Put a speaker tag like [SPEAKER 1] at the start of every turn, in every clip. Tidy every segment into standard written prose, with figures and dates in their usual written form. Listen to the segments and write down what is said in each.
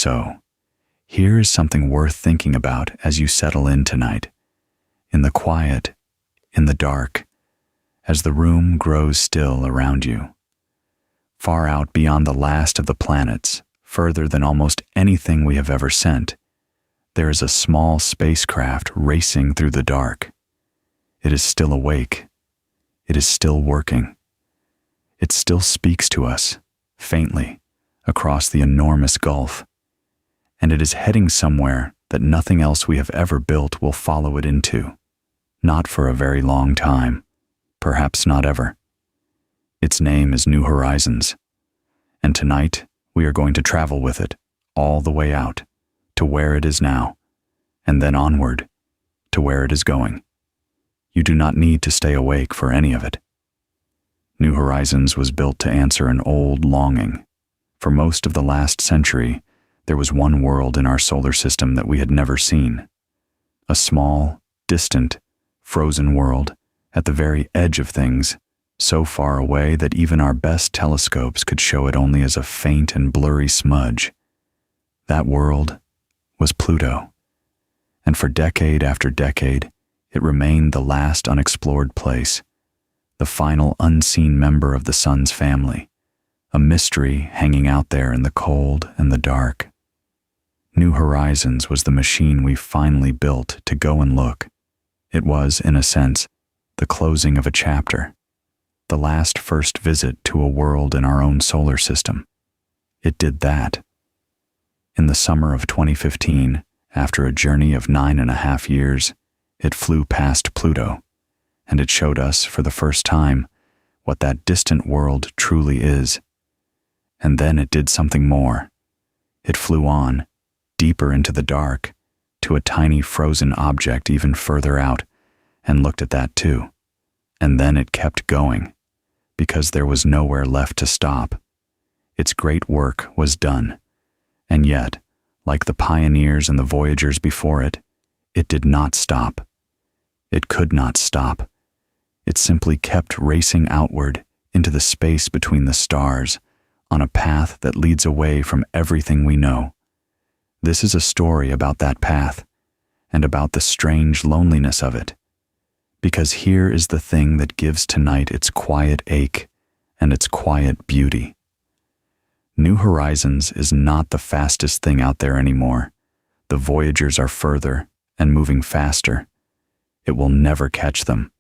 [SPEAKER 1] so, here is something worth thinking about as you settle in tonight. In the quiet, in the dark, as the room grows still around you. Far out beyond the last of the planets, further than almost anything we have ever sent, there is a small spacecraft racing through the dark. It is still awake. It is still working. It still speaks to us, faintly, across the enormous gulf. And it is heading somewhere that nothing else we have ever built will follow it into. Not for a very long time, perhaps not ever. Its name is New Horizons, and tonight we are going to travel with it all the way out to where it is now, and then onward to where it is going. You do not need to stay awake for any of it. New Horizons was built to answer an old longing. For most of the last century, there was one world in our solar system that we had never seen. A small, distant, frozen world at the very edge of things, so far away that even our best telescopes could show it only as a faint and blurry smudge. That world was Pluto, and for decade after decade, it remained the last unexplored place, the final unseen member of the sun's family, a mystery hanging out there in the cold and the dark. New Horizons was the machine we finally built to go and look. It was, in a sense, the closing of a chapter, the last first visit to a world in our own solar system. It did that. In the summer of 2015, after a journey of 9.5 years, it flew past Pluto, and it showed us for the first time what that distant world truly is. And then it did something more. It flew on, deeper into the dark, to a tiny frozen object even further out, and looked at that too. And then it kept going, because there was nowhere left to stop. Its great work was done, and yet, like the pioneers and the voyagers before it, it did not stop. It could not stop. It simply kept racing outward into the space between the stars, on a path that leads away from everything we know. This is a story about that path, and about the strange loneliness of it. Because here is the thing that gives tonight its quiet ache and its quiet beauty. New Horizons is not the fastest thing out there anymore. The Voyagers are further and moving faster. It will never catch them,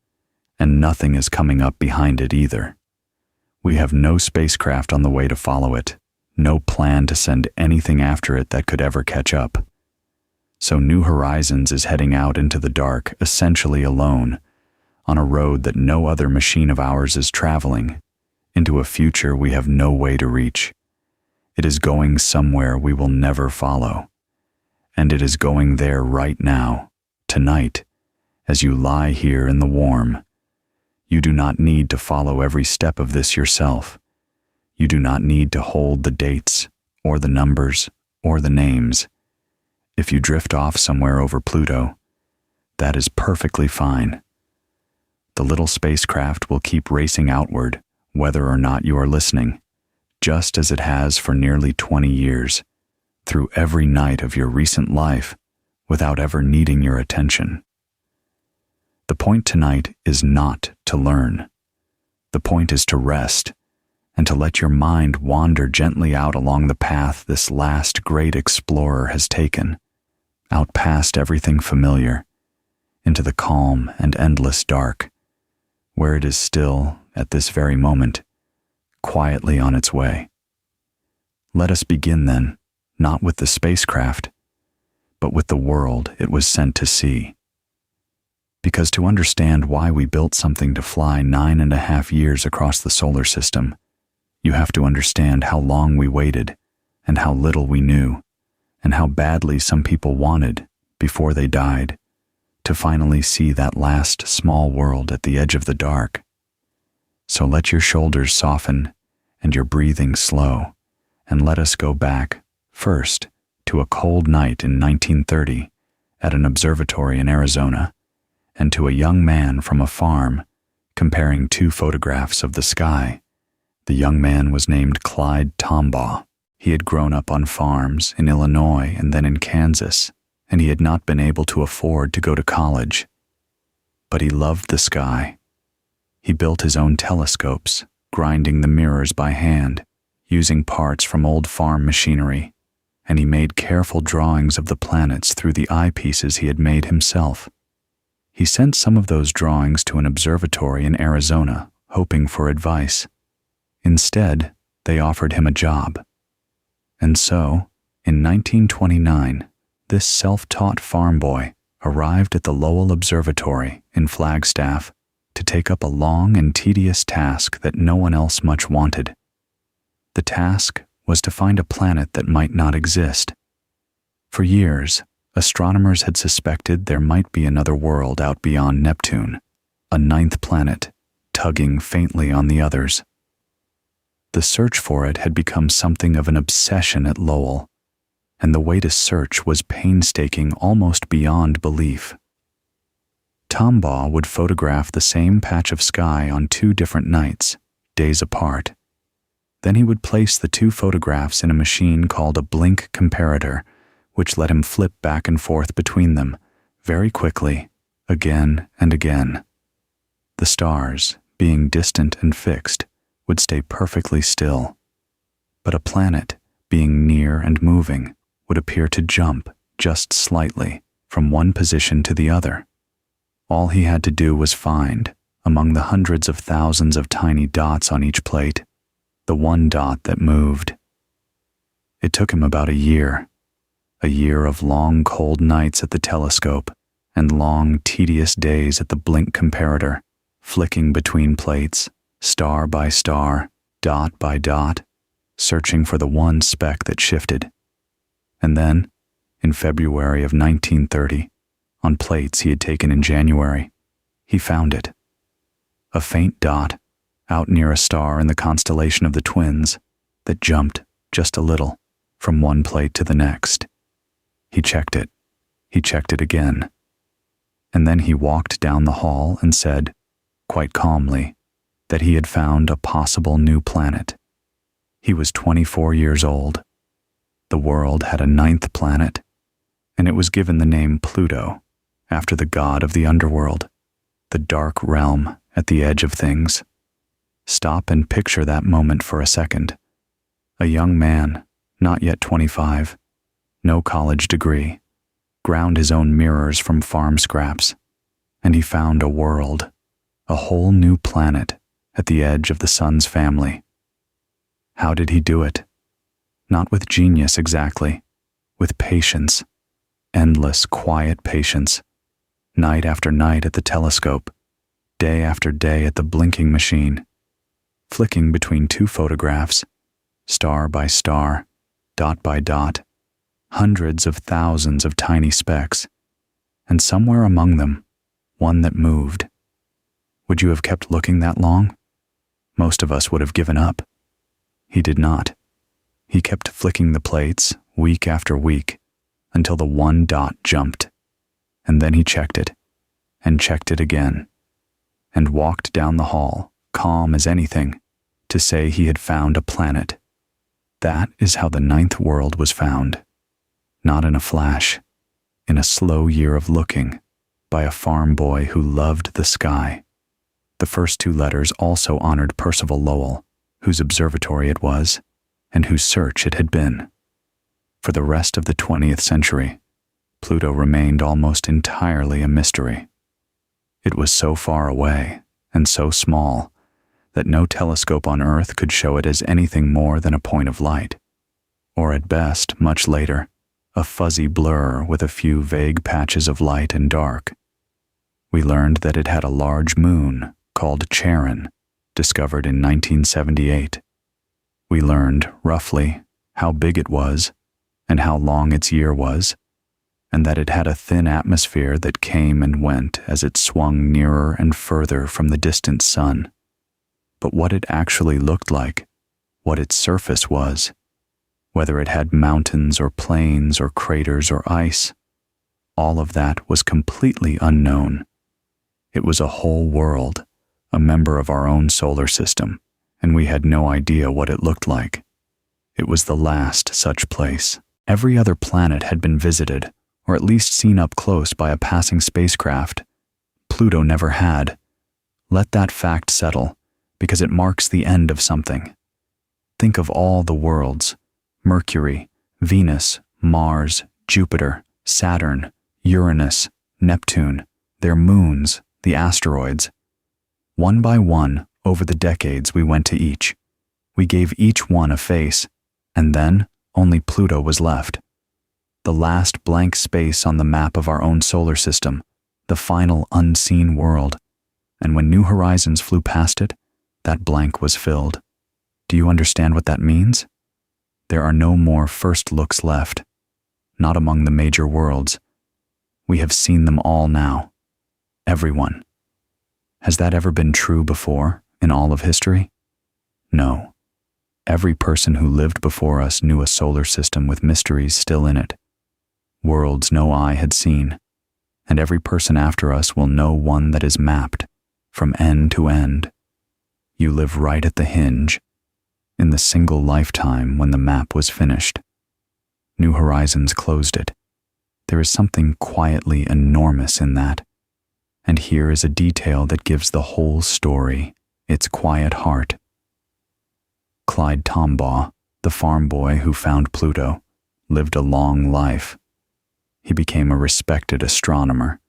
[SPEAKER 1] and nothing is coming up behind it either. We have no spacecraft on the way to follow it, no plan to send anything after it that could ever catch up. So New Horizons is heading out into the dark essentially alone, on a road that no other machine of ours is traveling, into a future we have no way to reach. It is going somewhere we will never follow. And it is going there right now, tonight, as you lie here in the warm. You do not need to follow every step of this yourself. You do not need to hold the dates, or the numbers, or the names. If you drift off somewhere over Pluto, that is perfectly fine. The little spacecraft will keep racing outward, whether or not you are listening, just as it has for nearly 20 years, through every night of your recent life, without ever needing your attention. The point tonight is not to learn. The point is to rest, and to let your mind wander gently out along the path this last great explorer has taken, out past everything familiar, into the calm and endless dark, where it is still, at this very moment, quietly on its way. Let us begin then, not with the spacecraft, but with the world it was sent to see. Because to understand why we built something to fly 9.5 years across the solar system, you have to understand how long we waited, and how little we knew, and how badly some people wanted, before they died, to finally see that last small world at the edge of the dark. So let your shoulders soften, and your breathing slow, and let us go back, first, to a cold night in 1930, at an observatory in Arizona, and to a young man from a farm, comparing two photographs of the sky. The young man was named Clyde Tombaugh. He had grown up on farms in Illinois and then in Kansas, and he had not been able to afford to go to college. But he loved the sky. He built his own telescopes, grinding the mirrors by hand, using parts from old farm machinery, and he made careful drawings of the planets through the eyepieces he had made himself. He sent some of those drawings to an observatory in Arizona, hoping for advice. Instead, they offered him a job. And so, in 1929, this self-taught farm boy arrived at the Lowell Observatory in Flagstaff to take up a long and tedious task that no one else much wanted. The task was to find a planet that might not exist. For years, astronomers had suspected there might be another world out beyond Neptune, a ninth planet, tugging faintly on the others. The search for it had become something of an obsession at Lowell, and the way to search was painstaking almost beyond belief. Tombaugh would photograph the same patch of sky on 2 different nights, days apart. Then he would place the 2 photographs in a machine called a blink comparator, which let him flip back and forth between them, very quickly, again and again. The stars, being distant and fixed, would stay perfectly still. But a planet, being near and moving, would appear to jump, just slightly, from one position to the other. All he had to do was find, among the hundreds of thousands of tiny dots on each plate, the one dot that moved. It took him about a year of long cold nights at the telescope and long tedious days at the blink comparator, flicking between plates, star by star, dot by dot, searching for the one speck that shifted. And then, in February of 1930, on plates he had taken in January, he found it. A faint dot, out near a star in the constellation of the Twins, that jumped, just a little, from one plate to the next. He checked it again. And then he walked down the hall and said, quite calmly, that he had found a possible new planet. He was 24 years old. The world had a ninth planet, and it was given the name Pluto, after the god of the underworld, the dark realm at the edge of things. Stop and picture that moment for a second. A young man, not yet 25, no college degree, ground his own mirrors from farm scraps, and he found a world, a whole new planet, at the edge of the sun's family. How did he do it? Not with genius exactly, with patience, endless, quiet patience, night after night at the telescope, day after day at the blinking machine, flicking between 2 photographs, star by star, dot by dot, hundreds of thousands of tiny specks, and somewhere among them, one that moved. Would you have kept looking that long? Most of us would have given up. He did not. He kept flicking the plates, week after week, until the one dot jumped, and then he checked it, and checked it again, and walked down the hall, calm as anything, to say he had found a planet. That is how the ninth world was found. Not in a flash, in a slow year of looking, by a farm boy who loved the sky. The first 2 letters also honored Percival Lowell, whose observatory it was, and whose search it had been. For the rest of the 20th century, Pluto remained almost entirely a mystery. It was so far away, and so small, that no telescope on Earth could show it as anything more than a point of light, or at best, much later, a fuzzy blur with a few vague patches of light and dark. We learned that it had a large moon, called Charon, discovered in 1978. We learned, roughly, how big it was, and how long its year was, and that it had a thin atmosphere that came and went as it swung nearer and further from the distant sun. But what it actually looked like, what its surface was, whether it had mountains or plains or craters or ice, all of that was completely unknown. It was a whole world, a member of our own solar system, and we had no idea what it looked like. It was the last such place. Every other planet had been visited, or at least seen up close by a passing spacecraft. Pluto never had. Let that fact settle, because it marks the end of something. Think of all the worlds: Mercury, Venus, Mars, Jupiter, Saturn, Uranus, Neptune, their moons, the asteroids. One by one, over the decades, we went to each. We gave each one a face, and then only Pluto was left. The last blank space on the map of our own solar system, the final unseen world. And when New Horizons flew past it, that blank was filled. Do you understand what that means? There are no more first looks left, not among the major worlds. We have seen them all now. Everyone. Has that ever been true before, in all of history? No. Every person who lived before us knew a solar system with mysteries still in it, worlds no eye had seen, and every person after us will know one that is mapped, from end to end. You live right at the hinge, in the single lifetime when the map was finished. New Horizons closed it. There is something quietly enormous in that, and here is a detail that gives the whole story its quiet heart. Clyde Tombaugh, the farm boy who found Pluto, lived a long life. He became a respected astronomer.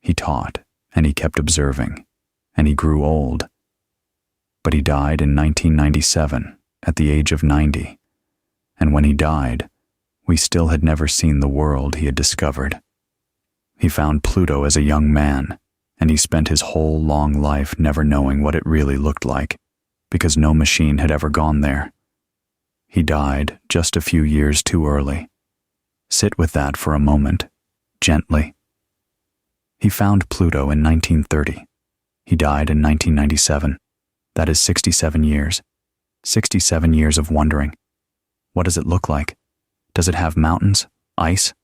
[SPEAKER 1] He taught, and he kept observing, and he grew old. But he died in 1997, at the age of 90, and when he died, we still had never seen the world he had discovered. He found Pluto as a young man, and he spent his whole long life never knowing what it really looked like, because no machine had ever gone there. He died just a few years too early. Sit with that for a moment, gently. He found Pluto in 1930. He died in 1997. That is 67 years. 67 years of wondering. What does it look like? Does it have mountains, ice,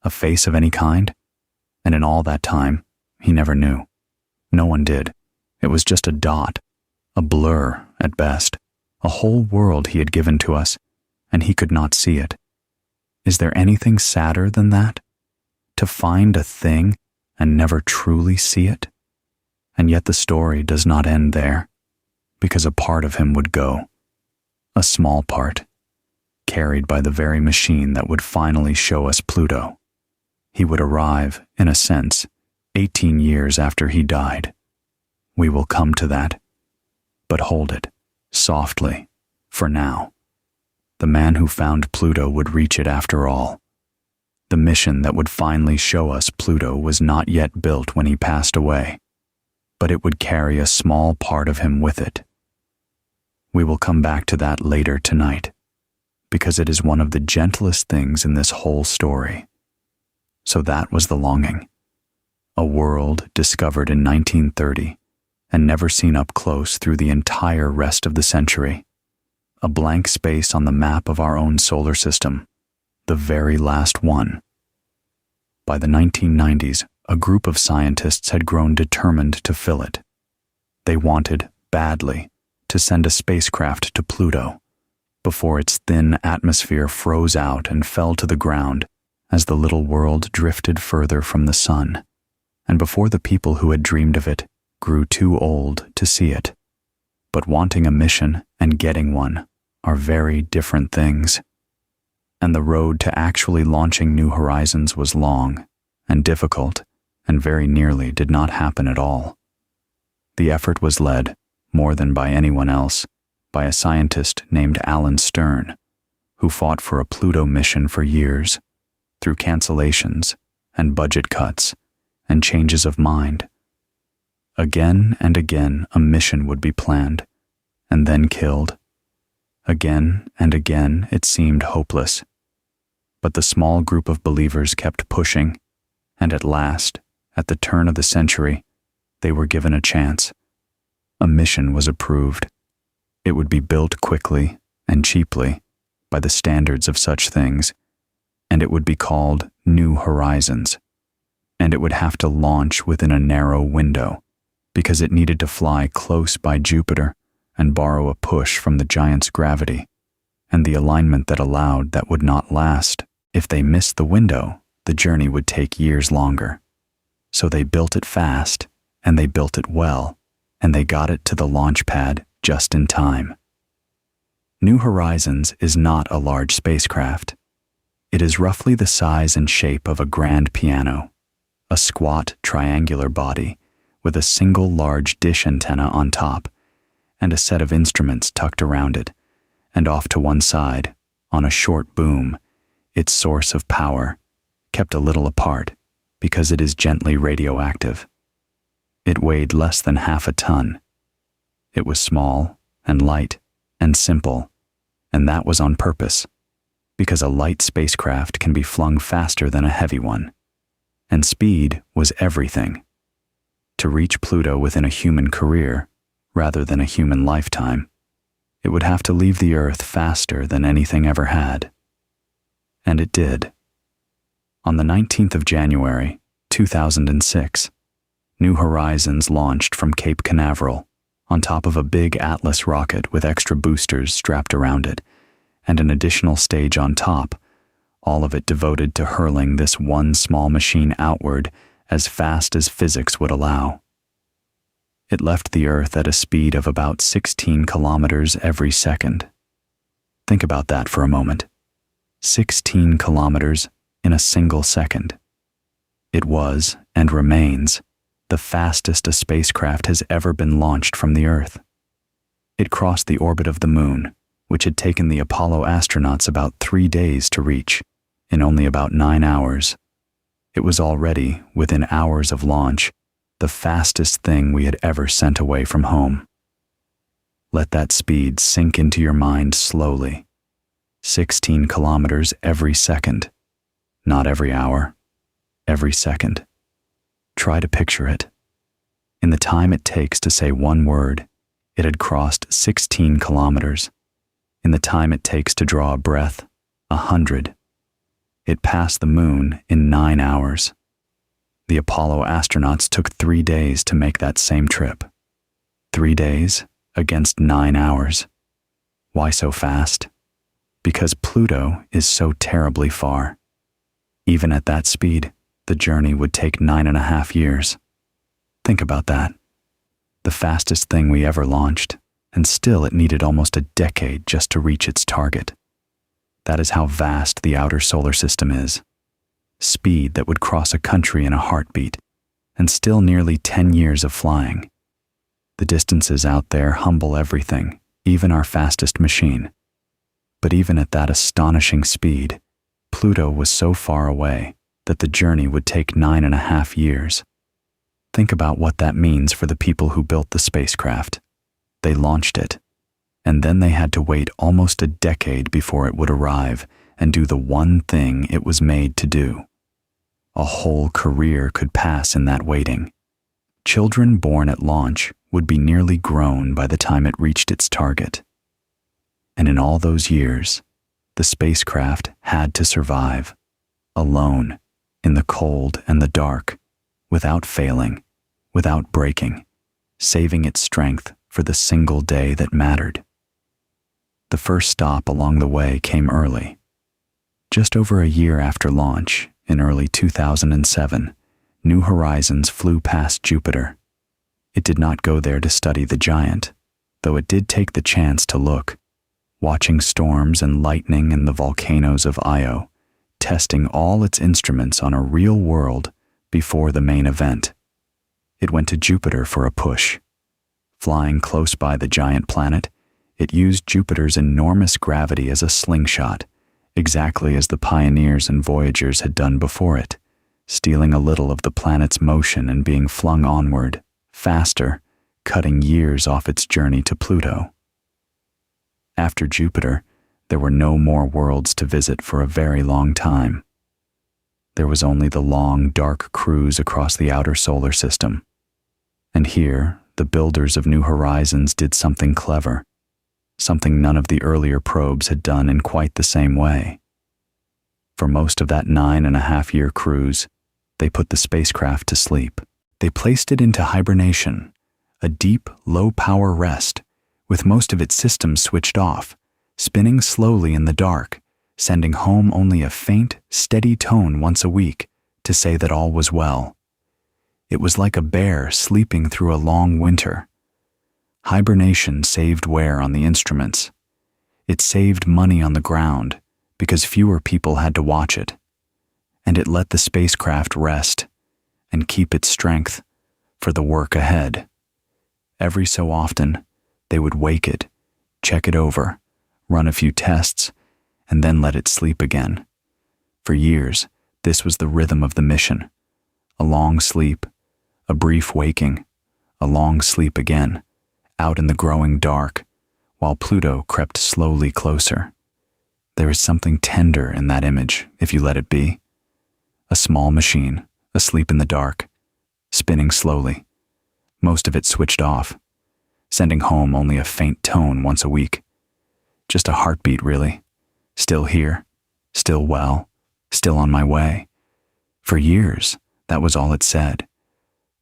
[SPEAKER 1] a face of any kind? And in all that time, he never knew. No one did. It was just a dot, a blur at best, a whole world he had given to us, and he could not see it. Is there anything sadder than that? To find a thing and never truly see it? And yet the story does not end there, because a part of him would go, a small part, carried by the very machine that would finally show us Pluto. He would arrive, in a sense, 18 years after he died. We will come to that. But hold it, softly, for now. The man who found Pluto would reach it after all. The mission that would finally show us Pluto was not yet built when he passed away, but it would carry a small part of him with it. We will come back to that later tonight, because it is one of the gentlest things in this whole story. So that was the longing. A world discovered in 1930 and never seen up close through the entire rest of the century. A blank space on the map of our own solar system, the very last one. By the 1990s, a group of scientists had grown determined to fill it. They wanted, badly, to send a spacecraft to Pluto before its thin atmosphere froze out and fell to the ground as the little world drifted further from the sun, and before the people who had dreamed of it grew too old to see it. But wanting a mission and getting one are very different things. And the road to actually launching New Horizons was long and difficult, and very nearly did not happen at all. The effort was led, more than by anyone else, by a scientist named Alan Stern, who fought for a Pluto mission for years, through cancellations and budget cuts and changes of mind. Again and again a mission would be planned, and then killed. Again and again it seemed hopeless. But the small group of believers kept pushing, and at last, at the turn of the century, they were given a chance. A mission was approved. It would be built quickly and cheaply by the standards of such things, and it would be called New Horizons. And it would have to launch within a narrow window, because it needed to fly close by Jupiter and borrow a push from the giant's gravity. and the alignment that allowed that would not last. If they missed the window, the journey would take years longer. So they built it fast, and they built it well, and they got it to the launch pad just in time. New Horizons is not a large spacecraft. It is roughly the size and shape of a grand piano, a squat triangular body with a single large dish antenna on top and a set of instruments tucked around it, and off to one side, on a short boom, its source of power, kept a little apart because it is gently radioactive. It weighed less than half a ton. It was small and light and simple, and that was on purpose, because a light spacecraft can be flung faster than a heavy one, and speed was everything. To reach Pluto within a human career, rather than a human lifetime, it would have to leave the Earth faster than anything ever had. And it did. On the 19th of January, 2006, New Horizons launched from Cape Canaveral on top of a big Atlas rocket with extra boosters strapped around it, and an additional stage on top, all of it devoted to hurling this one small machine outward as fast as physics would allow. It left the Earth at a speed of about 16 kilometers every second. Think about that for a moment. 16 kilometers in a single second. It was, and remains, the fastest a spacecraft has ever been launched from the Earth. It crossed the orbit of the Moon, which had taken the Apollo astronauts about 3 days to reach, in only about 9 hours. It was already, within hours of launch, the fastest thing we had ever sent away from home. Let that speed sink into your mind slowly. 16 kilometers every second. Not every hour, every second. Try to picture it. In the time it takes to say one word, it had crossed 16 kilometers. In the time it takes to draw a breath, 100. It passed the Moon in 9 hours. The Apollo astronauts took 3 days to make that same trip. 3 days against 9 hours. Why so fast? Because Pluto is so terribly far. Even at that speed, the journey would take 9.5 years. Think about that. The fastest thing we ever launched, and still it needed almost a decade just to reach its target. That is how vast the outer solar system is. Speed that would cross a country in a heartbeat, and still nearly 10 years of flying. The distances out there humble everything, even our fastest machine. But even at that astonishing speed, Pluto was so far away that the journey would take 9.5 years. Think about what that means for the people who built the spacecraft. They launched it, and then they had to wait almost a decade before it would arrive and do the one thing it was made to do. A whole career could pass in that waiting. Children born at launch would be nearly grown by the time it reached its target. And in all those years, the spacecraft had to survive, alone, in the cold and the dark, without failing, without breaking, saving its strength for the single day that mattered. The first stop along the way came early. Just over a year after launch, in early 2007, New Horizons flew past Jupiter. It did not go there to study the giant, though it did take the chance to look, watching storms and lightning in the volcanoes of Io, testing all its instruments on a real world before the main event. It went to Jupiter for a push. Flying close by the giant planet, it used Jupiter's enormous gravity as a slingshot, exactly as the pioneers and voyagers had done before it, stealing a little of the planet's motion and being flung onward, faster, cutting years off its journey to Pluto. After Jupiter, there were no more worlds to visit for a very long time. There was only the long, dark cruise across the outer solar system. And here, the builders of New Horizons did something clever, something none of the earlier probes had done in quite the same way. For most of that 9.5-year cruise, they put the spacecraft to sleep. They placed it into hibernation, a deep, low-power rest, with most of its systems switched off, spinning slowly in the dark, sending home only a faint, steady tone once a week to say that all was well. It was like a bear sleeping through a long winter. Hibernation saved wear on the instruments. It saved money on the ground because fewer people had to watch it. And it let the spacecraft rest and keep its strength for the work ahead. Every so often, they would wake it, check it over, run a few tests, and then let it sleep again. For years, this was the rhythm of the mission. A long sleep, a brief waking, a long sleep again, out in the growing dark, while Pluto crept slowly closer. There is something tender in that image, if you let it be. A small machine, asleep in the dark, spinning slowly, most of it switched off, sending home only a faint tone once a week. Just a heartbeat, really. Still here, still well, still on my way. For years, that was all it said.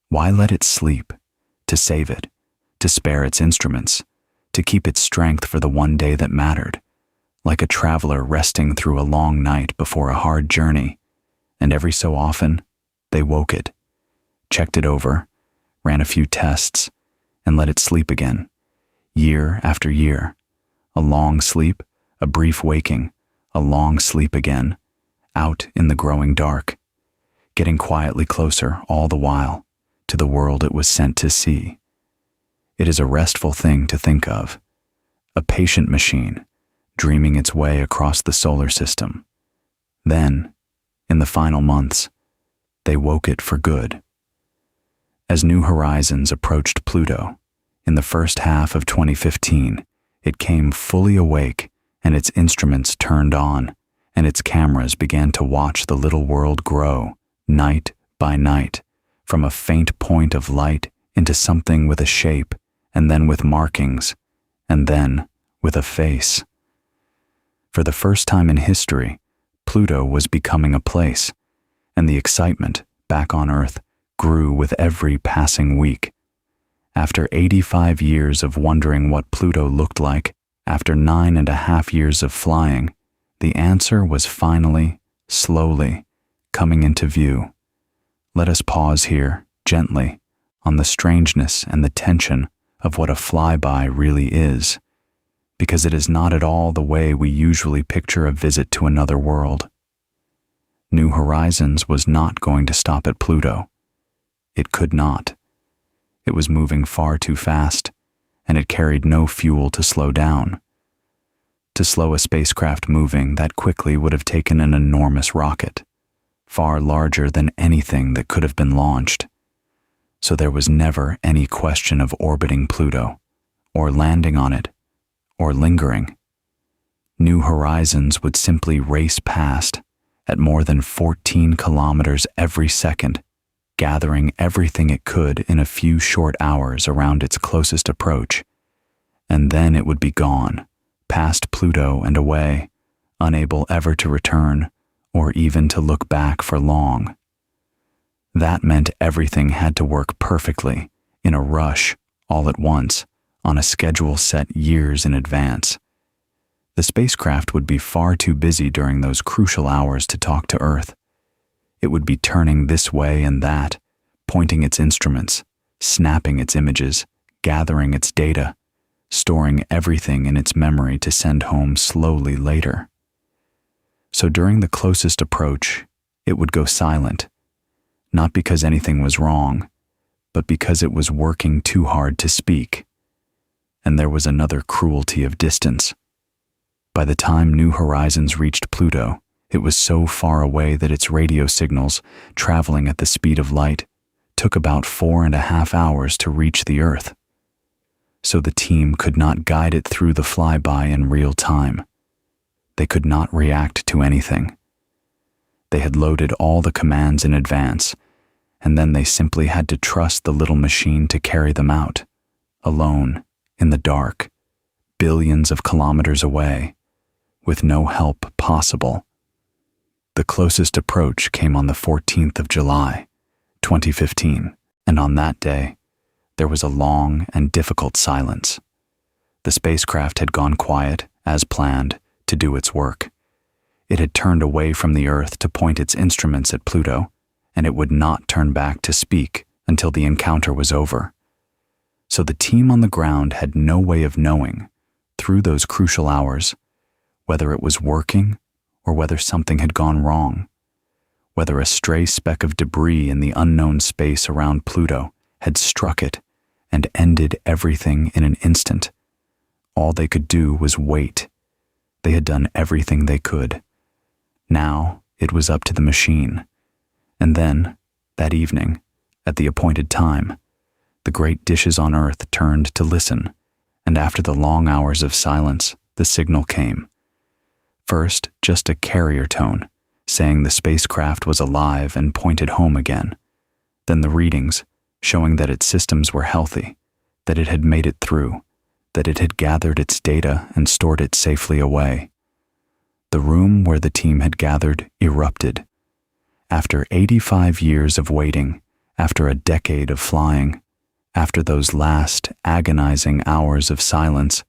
[SPEAKER 1] Why let it sleep? To save it, to spare its instruments, to keep its strength for the one day that mattered, like a traveler resting through a long night before a hard journey. And every so often, they woke it, checked it over, ran a few tests, and let it sleep again, year after year. A long sleep, a brief waking, a long sleep again, out in the growing dark, getting quietly closer all the while to the world it was sent to see. It is a restful thing to think of, a patient machine dreaming its way across the solar system. Then, in the final months, they woke it for good. As New Horizons approached Pluto, in the first half of 2015, it came fully awake and its instruments turned on, and its cameras began to watch the little world grow, night by night, from a faint point of light into something with a shape, and then with markings, and then with a face. For the first time in history, Pluto was becoming a place, and the excitement back on Earth grew with every passing week. After 85 years of wondering what Pluto looked like, after 9.5 years of flying, the answer was finally, slowly, coming into view. Let us pause here, gently, on the strangeness and the tension of what a flyby really is, because it is not at all the way we usually picture a visit to another world. New Horizons was not going to stop at Pluto. It could not. It was moving far too fast, and it carried no fuel to slow down. To slow a spacecraft moving that quickly would have taken an enormous rocket, far larger than anything that could have been launched. So there was never any question of orbiting Pluto, or landing on it, or lingering. New Horizons would simply race past at more than 14 kilometers every second, gathering everything it could in a few short hours around its closest approach, and then it would be gone, past Pluto and away, unable ever to return or even to look back for long. That meant everything had to work perfectly, in a rush, all at once, on a schedule set years in advance. The spacecraft would be far too busy during those crucial hours to talk to Earth. It would be turning this way and that, pointing its instruments, snapping its images, gathering its data, storing everything in its memory to send home slowly later. So during the closest approach, it would go silent, not because anything was wrong, but because it was working too hard to speak. And there was another cruelty of distance. By the time New Horizons reached Pluto, it was so far away that its radio signals, traveling at the speed of light, took about 4.5 hours to reach the Earth. So the team could not guide it through the flyby in real time. They could not react to anything. They had loaded all the commands in advance, and then they simply had to trust the little machine to carry them out, alone, in the dark, billions of kilometers away, with no help possible. The closest approach came on the 14th of July, 2015, and on that day, there was a long and difficult silence. The spacecraft had gone quiet as planned, to do its work. It had turned away from the Earth to point its instruments at Pluto, and it would not turn back to speak until the encounter was over. So the team on the ground had no way of knowing, through those crucial hours, whether it was working or whether something had gone wrong, whether a stray speck of debris in the unknown space around Pluto had struck it and ended everything in an instant. All they could do was wait. They had done everything they could. Now it was up to the machine. And then, that evening, at the appointed time, the great dishes on Earth turned to listen, and after the long hours of silence, the signal came. First, just a carrier tone, saying the spacecraft was alive and pointed home again. Then the readings, showing that its systems were healthy, that it had made it through, that it had gathered its data and stored it safely away. The room where the team had gathered erupted. After 85 years of waiting, after a decade of flying, after those last agonizing hours of silence,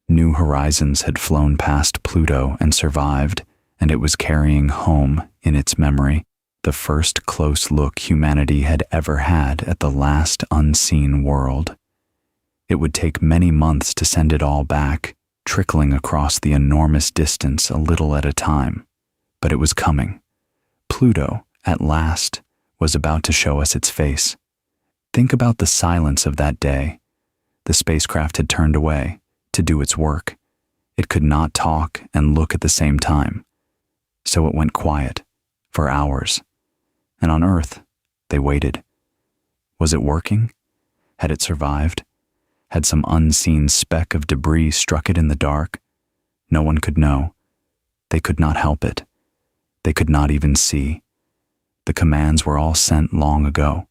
[SPEAKER 1] New Horizons had flown past Pluto and survived, and it was carrying home, in its memory, the first close look humanity had ever had at the last unseen world. It would take many months to send it all back, trickling across the enormous distance a little at a time. But it was coming. Pluto, at last, was about to show us its face. Think about the silence of that day. The spacecraft had turned away to do its work. It could not talk and look at the same time. So it went quiet, for hours. And on Earth, they waited. Was it working? Had it survived? Had some unseen speck of debris struck it in the dark? No one could know. They could not help it. They could not even see. The commands were all sent long ago.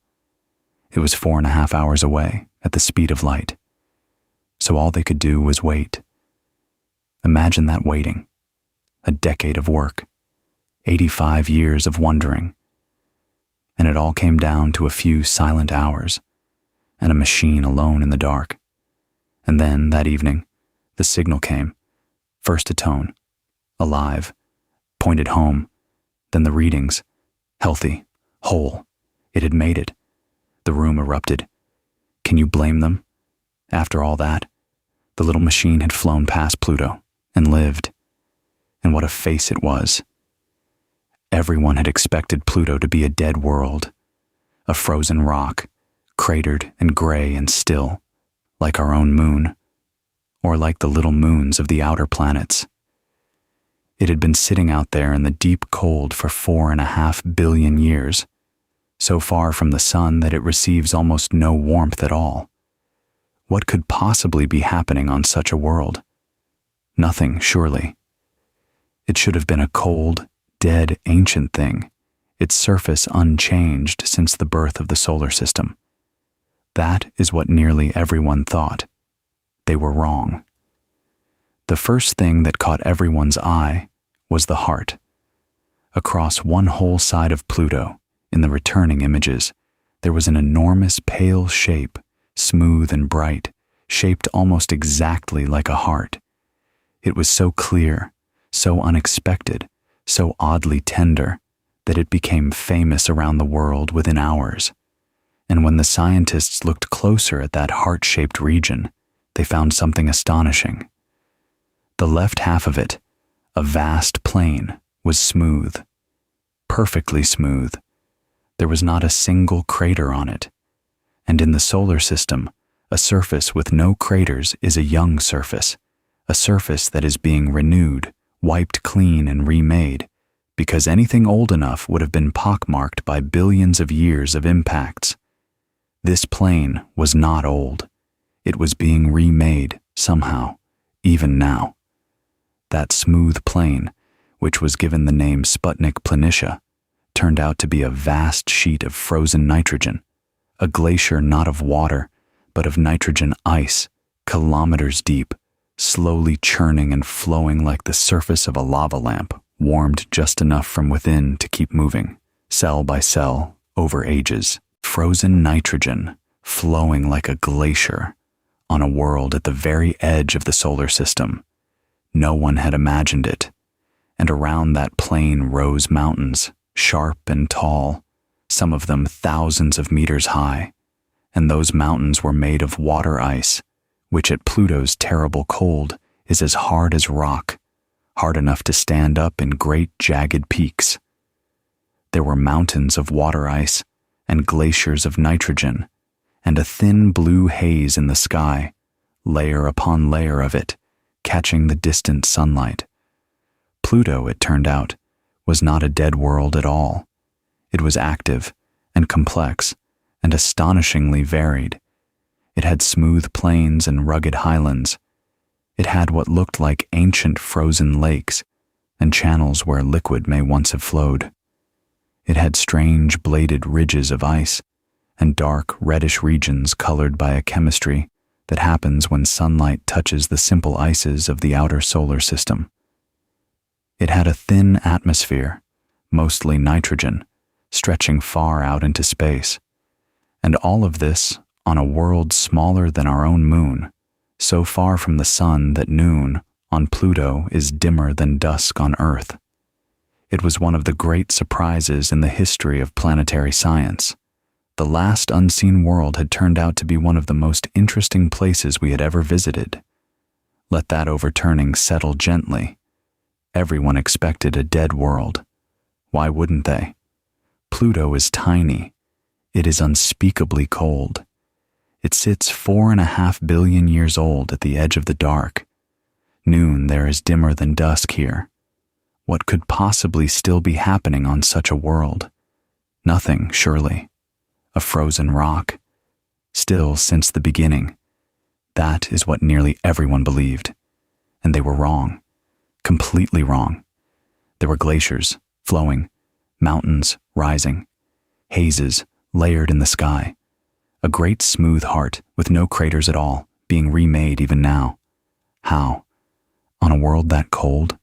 [SPEAKER 1] It was 4.5 hours away, at the speed of light. So all they could do was wait. Imagine that waiting. A decade of work. 85 years of wondering. And it all came down to a few silent hours, and a machine alone in the dark. And then, that evening, the signal came. First a tone, alive, pointed home, then the readings, healthy, whole. It had made it. The room erupted. Can you blame them? After all that, the little machine had flown past Pluto and lived. And what a face it was. Everyone had expected Pluto to be a dead world, a frozen rock, cratered and gray and still, like our own moon, or like the little moons of the outer planets. It had been sitting out there in the deep cold for 4.5 billion years, so far from the sun that it receives almost no warmth at all. What could possibly be happening on such a world? Nothing, surely. It should have been a cold, dead, ancient thing, its surface unchanged since the birth of the solar system. That is what nearly everyone thought. They were wrong. The first thing that caught everyone's eye was the heart. Across one whole side of Pluto, in the returning images, there was an enormous pale shape, smooth and bright, shaped almost exactly like a heart. It was so clear, so unexpected, so oddly tender, that it became famous around the world within hours. And when the scientists looked closer at that heart-shaped region, they found something astonishing. The left half of it, a vast plain, was smooth, perfectly smooth. There was not a single crater on it. And in the solar system, a surface with no craters is a young surface, a surface that is being renewed, wiped clean and remade, because anything old enough would have been pockmarked by billions of years of impacts. This plain was not old. It was being remade somehow, even now. That smooth plain, which was given the name Sputnik Planitia, turned out to be a vast sheet of frozen nitrogen, a glacier not of water, but of nitrogen ice, kilometers deep, slowly churning and flowing like the surface of a lava lamp, warmed just enough from within to keep moving, cell by cell, over ages. Frozen nitrogen, flowing like a glacier, on a world at the very edge of the solar system. No one had imagined it. And around that plain rose mountains, sharp and tall, some of them thousands of meters high. And those mountains were made of water ice, which at Pluto's terrible cold is as hard as rock, hard enough to stand up in great jagged peaks. There were mountains of water ice and glaciers of nitrogen, and a thin blue haze in the sky, layer upon layer of it, catching the distant sunlight. Pluto, it turned out, was not a dead world at all. It was active and complex and astonishingly varied. It had smooth plains and rugged highlands. It had what looked like ancient frozen lakes and channels where liquid may once have flowed. It had strange bladed ridges of ice and dark reddish regions colored by a chemistry that happens when sunlight touches the simple ices of the outer solar system. It had a thin atmosphere, mostly nitrogen, stretching far out into space. And all of this on a world smaller than our own moon, so far from the sun that noon on Pluto is dimmer than dusk on Earth. It was one of the great surprises in the history of planetary science. The last unseen world had turned out to be one of the most interesting places we had ever visited. Let that overturning settle gently. Everyone expected a dead world. Why wouldn't they? Pluto is tiny. It is unspeakably cold. It sits 4.5 billion years old at the edge of the dark. Noon there is dimmer than dusk here. What could possibly still be happening on such a world? Nothing, surely. A frozen rock. Still since the beginning. That is what nearly everyone believed. And they were wrong. Completely wrong. There were glaciers, flowing, mountains, rising, hazes, layered in the sky. A great smooth heart with no craters at all, being remade even now. How? On a world that cold?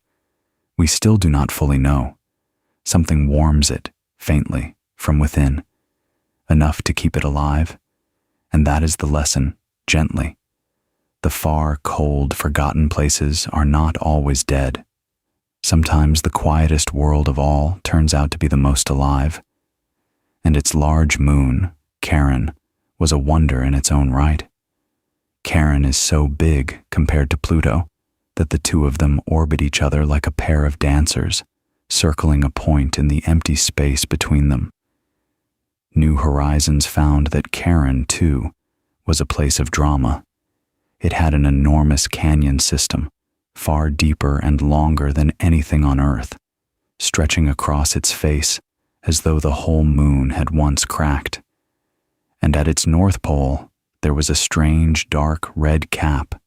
[SPEAKER 1] We still do not fully know. Something warms it, faintly, from within. Enough to keep it alive. And that is the lesson, gently. The far, cold, forgotten places are not always dead. Sometimes the quietest world of all turns out to be the most alive. And its large moon, Charon, was a wonder in its own right. Charon is so big compared to Pluto that the two of them orbit each other like a pair of dancers, circling a point in the empty space between them. New Horizons found that Charon, too, was a place of drama. It had an enormous canyon system, far deeper and longer than anything on Earth, stretching across its face as though the whole moon had once cracked. And at its north pole, there was a strange dark red cap,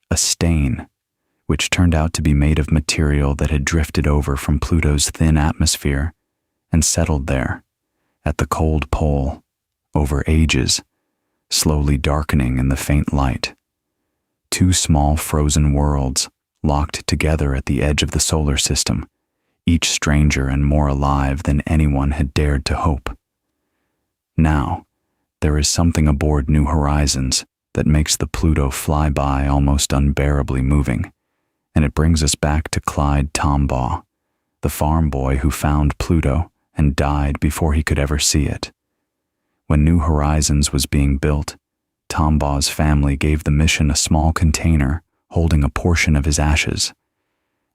[SPEAKER 1] a stain, which turned out to be made of material that had drifted over from Pluto's thin atmosphere and settled there, at the cold pole, over ages, slowly darkening in the faint light. Two small frozen worlds, locked together at the edge of the solar system, each stranger and more alive than anyone had dared to hope. Now, there is something aboard New Horizons that makes the Pluto flyby almost unbearably moving, and it brings us back to Clyde Tombaugh, the farm boy who found Pluto and died before he could ever see it. When New Horizons was being built, Tombaugh's family gave the mission a small container holding a portion of his ashes,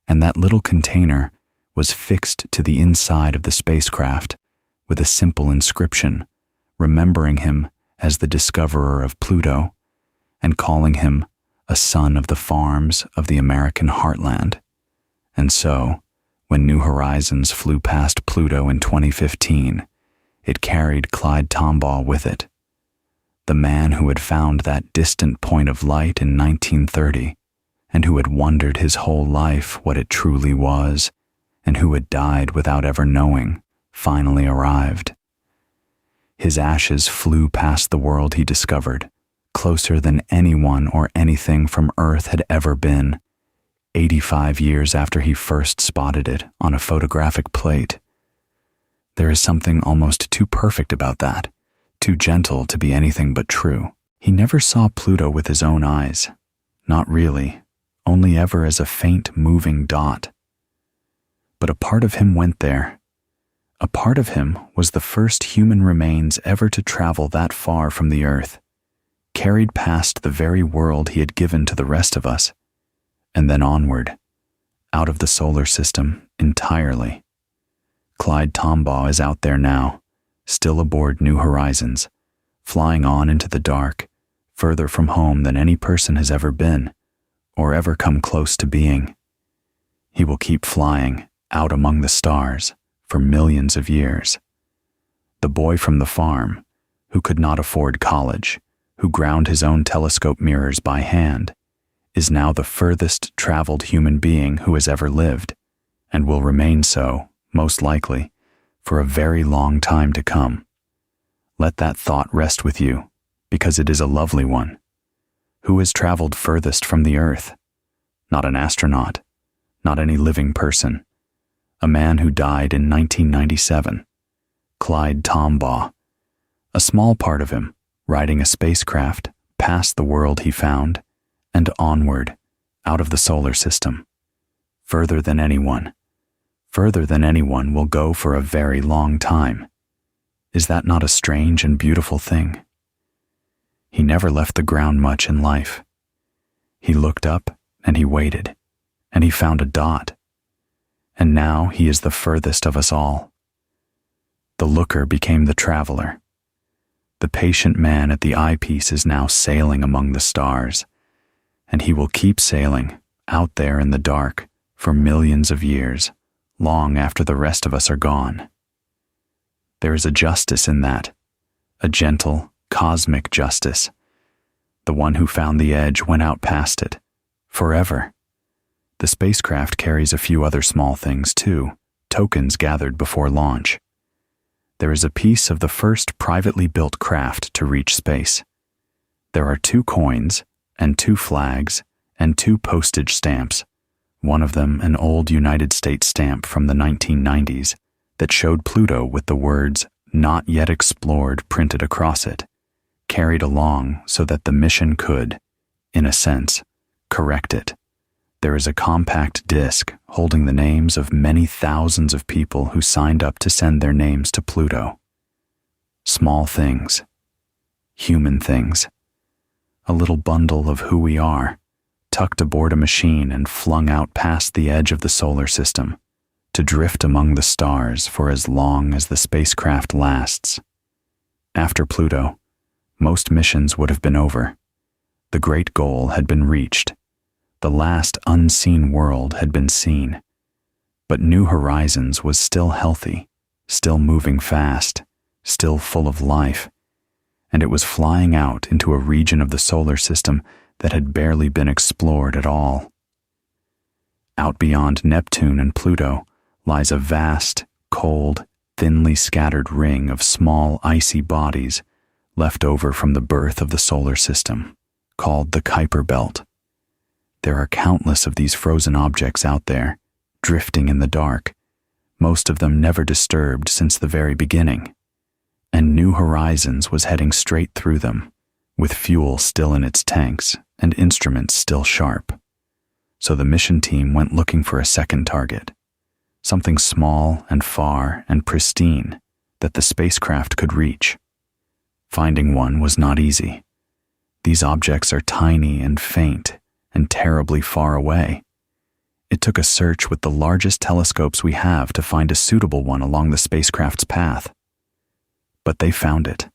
[SPEAKER 1] and that little container was fixed to the inside of the spacecraft with a simple inscription, remembering him as the discoverer of Pluto and calling him a son of the farms of the American heartland. And so, when New Horizons flew past Pluto in 2015, it carried Clyde Tombaugh with it, the man who had found that distant point of light in 1930, and who had wondered his whole life what it truly was, and who had died without ever knowing, finally arrived. His ashes flew past the world he discovered, closer than anyone or anything from Earth had ever been, 85 years after he first spotted it on a photographic plate. There is something almost too perfect about that, too gentle to be anything but true. He never saw Pluto with his own eyes. Not really. only ever as a faint moving dot. But a part of him went there. A part of him was the first human remains ever to travel that far from the Earth, carried past the very world he had given to the rest of us, and then onward, out of the solar system entirely. Clyde Tombaugh is out there now, still aboard New Horizons, flying on into the dark, further from home than any person has ever been, or ever come close to being. He will keep flying out among the stars for millions of years. The boy from the farm, who could not afford college, who ground his own telescope mirrors by hand, is now the furthest traveled human being who has ever lived, and will remain so, most likely, for a very long time to come. Let that thought rest with you, because it is a lovely one. Who has traveled furthest from the Earth? Not an astronaut, not any living person. A man who died in 1997, Clyde Tombaugh. A small part of him, riding a spacecraft past the world he found, and onward, out of the solar system. Further than anyone will go for a very long time. Is that not a strange and beautiful thing? He never left the ground much in life. He looked up and he waited, and he found a dot. And now he is the furthest of us all. The looker became the traveler. The patient man at the eyepiece is now sailing among the stars, and he will keep sailing out there in the dark for millions of years, long after the rest of us are gone. There is a justice in that, a gentle, cosmic justice. The one who found the edge went out past it, forever. The spacecraft carries a few other small things too, tokens gathered before launch. There is a piece of the first privately built craft to reach space. There are 2 coins, and 2 flags, and 2 postage stamps, one of them an old United States stamp from the 1990s that showed Pluto with the words "Not Yet Explored" printed across it, carried along so that the mission could, in a sense, correct it. There is a compact disc holding the names of many thousands of people who signed up to send their names to Pluto. Small things, human things, a little bundle of who we are, tucked aboard a machine and flung out past the edge of the solar system, to drift among the stars for as long as the spacecraft lasts. After Pluto, most missions would have been over. The great goal had been reached. The last unseen world had been seen. But New Horizons was still healthy, still moving fast, still full of life, and it was flying out into a region of the solar system that had barely been explored at all. Out beyond Neptune and Pluto lies a vast, cold, thinly scattered ring of small icy bodies left over from the birth of the solar system, called the Kuiper Belt. There are countless of these frozen objects out there, drifting in the dark, most of them never disturbed since the very beginning. And New Horizons was heading straight through them, with fuel still in its tanks and instruments still sharp. So the mission team went looking for a second target, something small and far and pristine that the spacecraft could reach. Finding one was not easy. These objects are tiny and faint and terribly far away. It took a search with the largest telescopes we have to find a suitable one along the spacecraft's path. But they found it.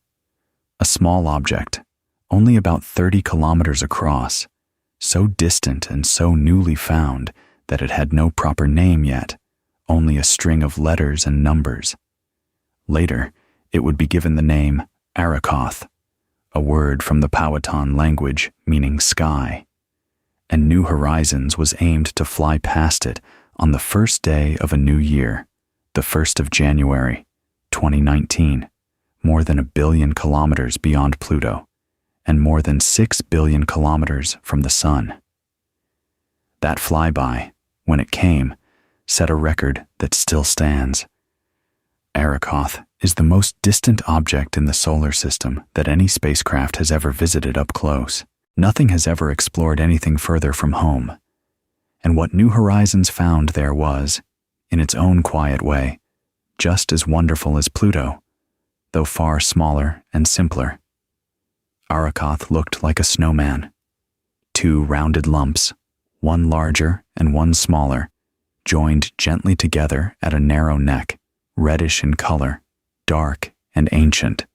[SPEAKER 1] A small object, only about 30 kilometers across, so distant and so newly found that it had no proper name yet, only a string of letters and numbers. Later, it would be given the name Arrokoth, a word from the Powhatan language meaning sky. And New Horizons was aimed to fly past it on the first day of a new year, the 1st of January, 2019, more than 1 billion kilometers beyond Pluto, and more than 6 billion kilometers from the Sun. That flyby, when it came, set a record that still stands. Arrokoth is the most distant object in the solar system that any spacecraft has ever visited up close. Nothing has ever explored anything further from home, And what New Horizons found there was, in its own quiet way, just as wonderful as Pluto, though far smaller and simpler. Arrokoth looked like a snowman. Two rounded lumps, one larger and one smaller, joined gently together at a narrow neck, reddish in color, dark and ancient.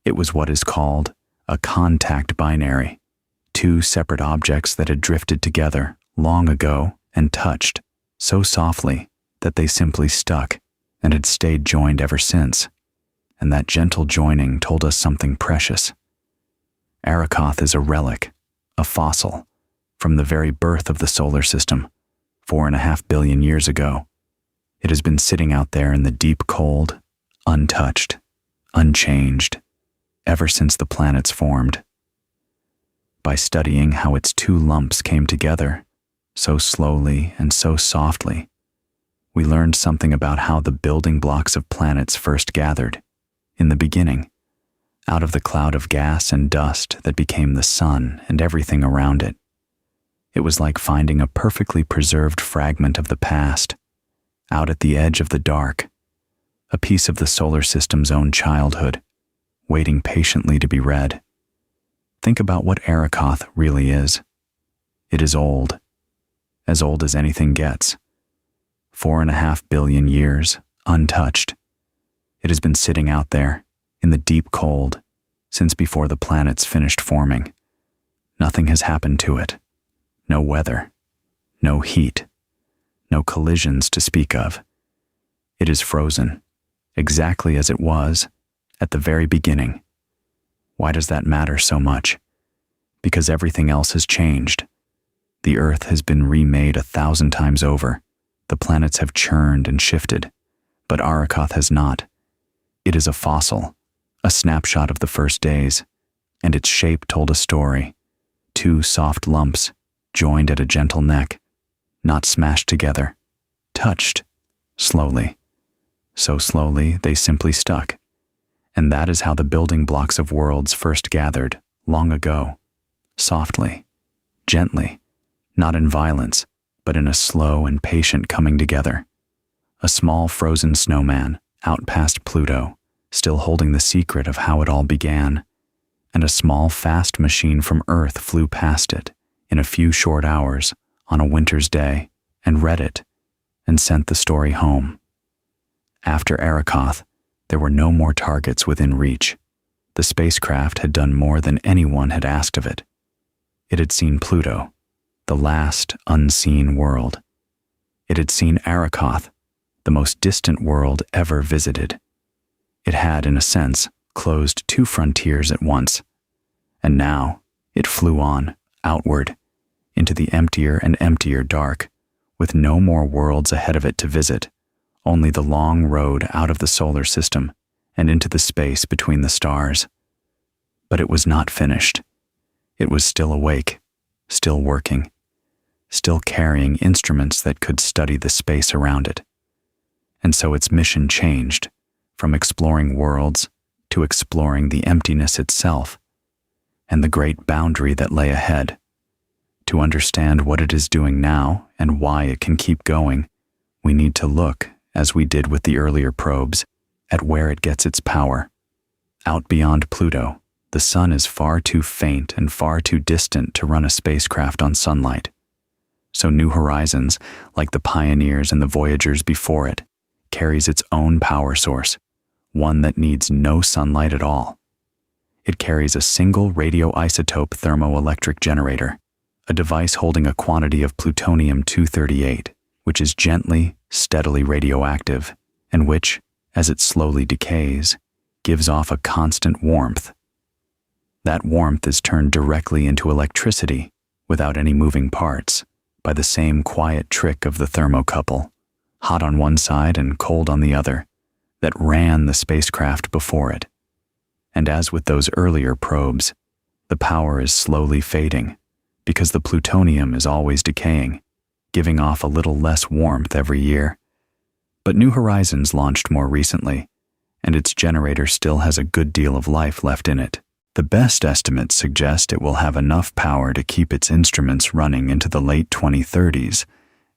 [SPEAKER 1] It was what is called a contact binary, two separate objects that had drifted together long ago and touched so softly that they simply stuck and had stayed joined ever since. And that gentle joining told us something precious. Arrokoth is a relic, a fossil, from the very birth of the solar system, 4.5 billion years ago. It has been sitting out there in the deep cold, untouched, unchanged, ever since the planets formed. By studying how its two lumps came together, so slowly and so softly, we learned something about how the building blocks of planets first gathered, in the beginning, out of the cloud of gas and dust that became the sun and everything around it. It was like finding a perfectly preserved fragment of the past, out at the edge of the dark, a piece of the solar system's own childhood, waiting patiently to be read. Think about what Arrokoth really is. It is old as anything gets. 4.5 billion years, untouched. It has been sitting out there, in the deep cold, since before the planets finished forming. Nothing has happened to it. No weather, no heat, no collisions to speak of. It is frozen, exactly as it was at the very beginning. Why does that matter so much? Because everything else has changed. The Earth has been remade 1,000 times over. The planets have churned and shifted, but Arrokoth has not. It is a fossil, a snapshot of the first days, and its shape told a story. Two soft lumps, joined at a gentle neck, not smashed together, touched, slowly. So slowly they simply stuck. And that is how the building blocks of worlds first gathered, long ago. Softly, gently, not in violence, but in a slow and patient coming together. A small frozen snowman, out past Pluto, still holding the secret of how it all began, and a small fast machine from Earth flew past it in a few short hours on a winter's day and read it and sent the story home. After Arrokoth, there were no more targets within reach. The spacecraft had done more than anyone had asked of it. It had seen Pluto, the last unseen world. It had seen Arrokoth, the most distant world ever visited. It had, in a sense, closed two frontiers at once. And now it flew on, outward, into the emptier and emptier dark, with no more worlds ahead of it to visit, only the long road out of the solar system and into the space between the stars. But it was not finished. It was still awake, still working, still carrying instruments that could study the space around it. And so its mission changed, from exploring worlds to exploring the emptiness itself, and the great boundary that lay ahead. To understand what it is doing now and why it can keep going, we need to look, as we did with the earlier probes, at where it gets its power. Out beyond Pluto, the sun is far too faint and far too distant to run a spacecraft on sunlight. So New Horizons, like the pioneers and the voyagers before it, carries its own power source, one that needs no sunlight at all. It carries a single radioisotope thermoelectric generator, a device holding a quantity of plutonium-238, which is gently, steadily radioactive, and which, as it slowly decays, gives off a constant warmth. That warmth is turned directly into electricity, without any moving parts, by the same quiet trick of the thermocouple, hot on one side and cold on the other, that ran the spacecraft before it. And as with those earlier probes, the power is slowly fading, because the plutonium is always decaying, giving off a little less warmth every year. But New Horizons launched more recently, and its generator still has a good deal of life left in it. The best estimates suggest it will have enough power to keep its instruments running into the late 2030s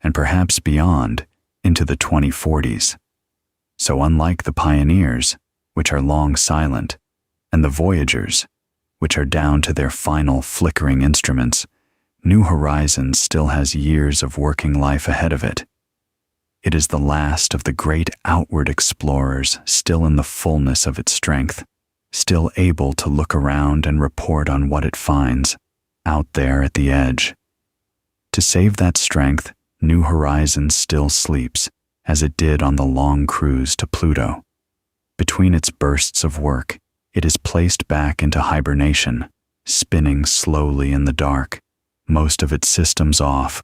[SPEAKER 1] and perhaps beyond into the 2040s. So unlike the pioneers, which are long silent, and the voyagers, which are down to their final flickering instruments, New Horizons still has years of working life ahead of it. It is the last of the great outward explorers, still in the fullness of its strength, still able to look around and report on what it finds out there at the edge. To save that strength, New Horizons still sleeps, as it did on the long cruise to Pluto. Between its bursts of work, it is placed back into hibernation, spinning slowly in the dark, most of its systems off,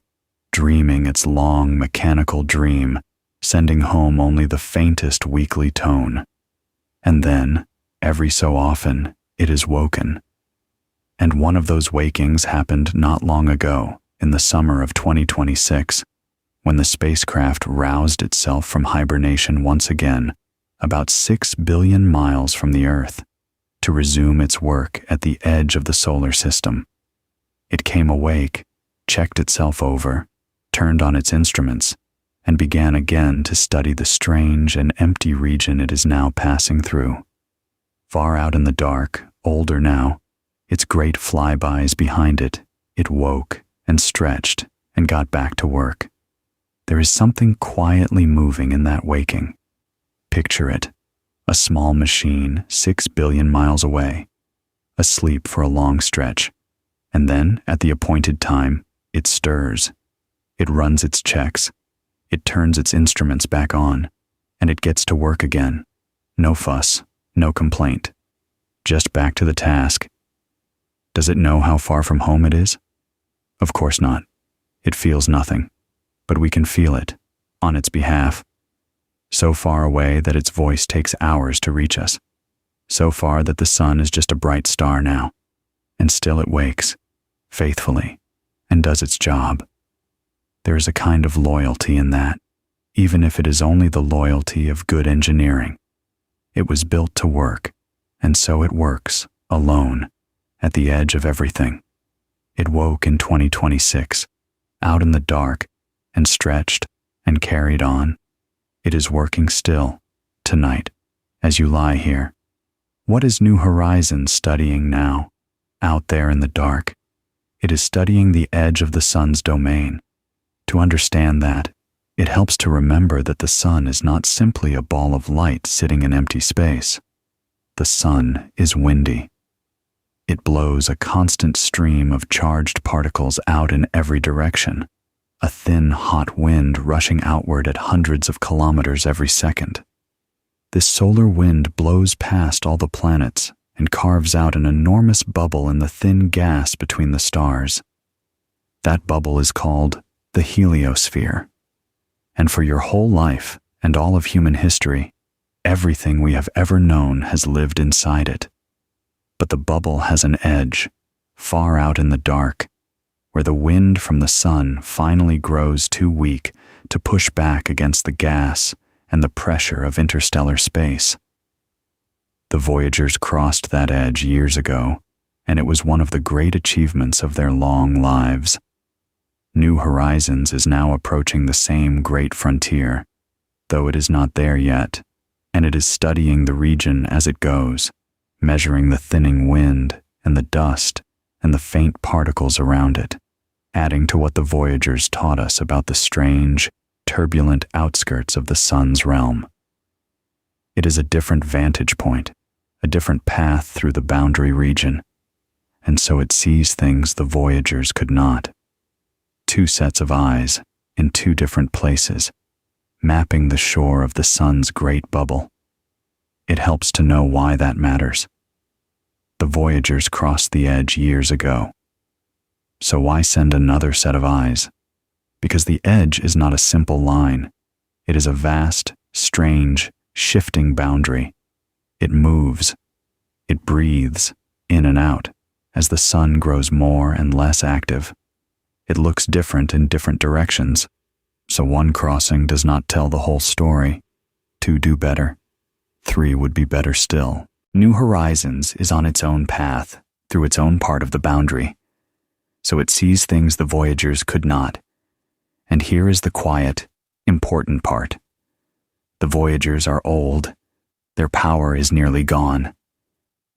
[SPEAKER 1] dreaming its long mechanical dream, sending home only the faintest weekly tone. And then, every so often, it is woken. And one of those wakings happened not long ago, in the summer of 2026, when the spacecraft roused itself from hibernation once again, about 6 billion miles from the Earth, to resume its work at the edge of the solar system. It came awake, checked itself over, turned on its instruments, and began again to study the strange and empty region it is now passing through. Far out in the dark, older now, its great flybys behind it, it woke and stretched and got back to work. There is something quietly moving in that waking. Picture it, a small machine 6 billion miles away, asleep for a long stretch, and then, at the appointed time, it stirs. It runs its checks, it turns its instruments back on, and it gets to work again. No fuss, no complaint. Just back to the task. Does it know how far from home it is? Of course not. It feels nothing, but we can feel it, on its behalf. So far away that its voice takes hours to reach us. So far that the sun is just a bright star now, and still it wakes, faithfully, and does its job. There is a kind of loyalty in that, even if it is only the loyalty of good engineering. It was built to work, and so it works, alone, at the edge of everything. It woke in 2026, out in the dark, and stretched, and carried on. It is working still, tonight, as you lie here. What is New Horizons studying now, out there in the dark? It is studying the edge of the sun's domain. To understand that, it helps to remember that the sun is not simply a ball of light sitting in empty space. The sun is windy. It blows a constant stream of charged particles out in every direction, a thin, hot wind rushing outward at hundreds of kilometers every second. This solar wind blows past all the planets and carves out an enormous bubble in the thin gas between the stars. That bubble is called the heliosphere. And for your whole life and all of human history, everything we have ever known has lived inside it. But the bubble has an edge, far out in the dark, where the wind from the sun finally grows too weak to push back against the gas and the pressure of interstellar space. The Voyagers crossed that edge years ago, and it was one of the great achievements of their long lives. New Horizons is now approaching the same great frontier, though it is not there yet, and it is studying the region as it goes, measuring the thinning wind and the dust and the faint particles around it, adding to what the Voyagers taught us about the strange, turbulent outskirts of the sun's realm. It is a different vantage point, a different path through the boundary region, and so it sees things the Voyagers could not. Two sets of eyes in two different places, mapping the shore of the sun's great bubble. It helps to know why that matters. The Voyagers crossed the edge years ago. So why send another set of eyes? Because the edge is not a simple line. It is a vast, strange, shifting boundary. It moves. It breathes, in and out, as the sun grows more and less active. It looks different in different directions, so one crossing does not tell the whole story. Two do better. Three would be better still. New Horizons is on its own path, through its own part of the boundary, so it sees things the Voyagers could not, And here is the quiet, important part. The Voyagers are old. Their power is nearly gone.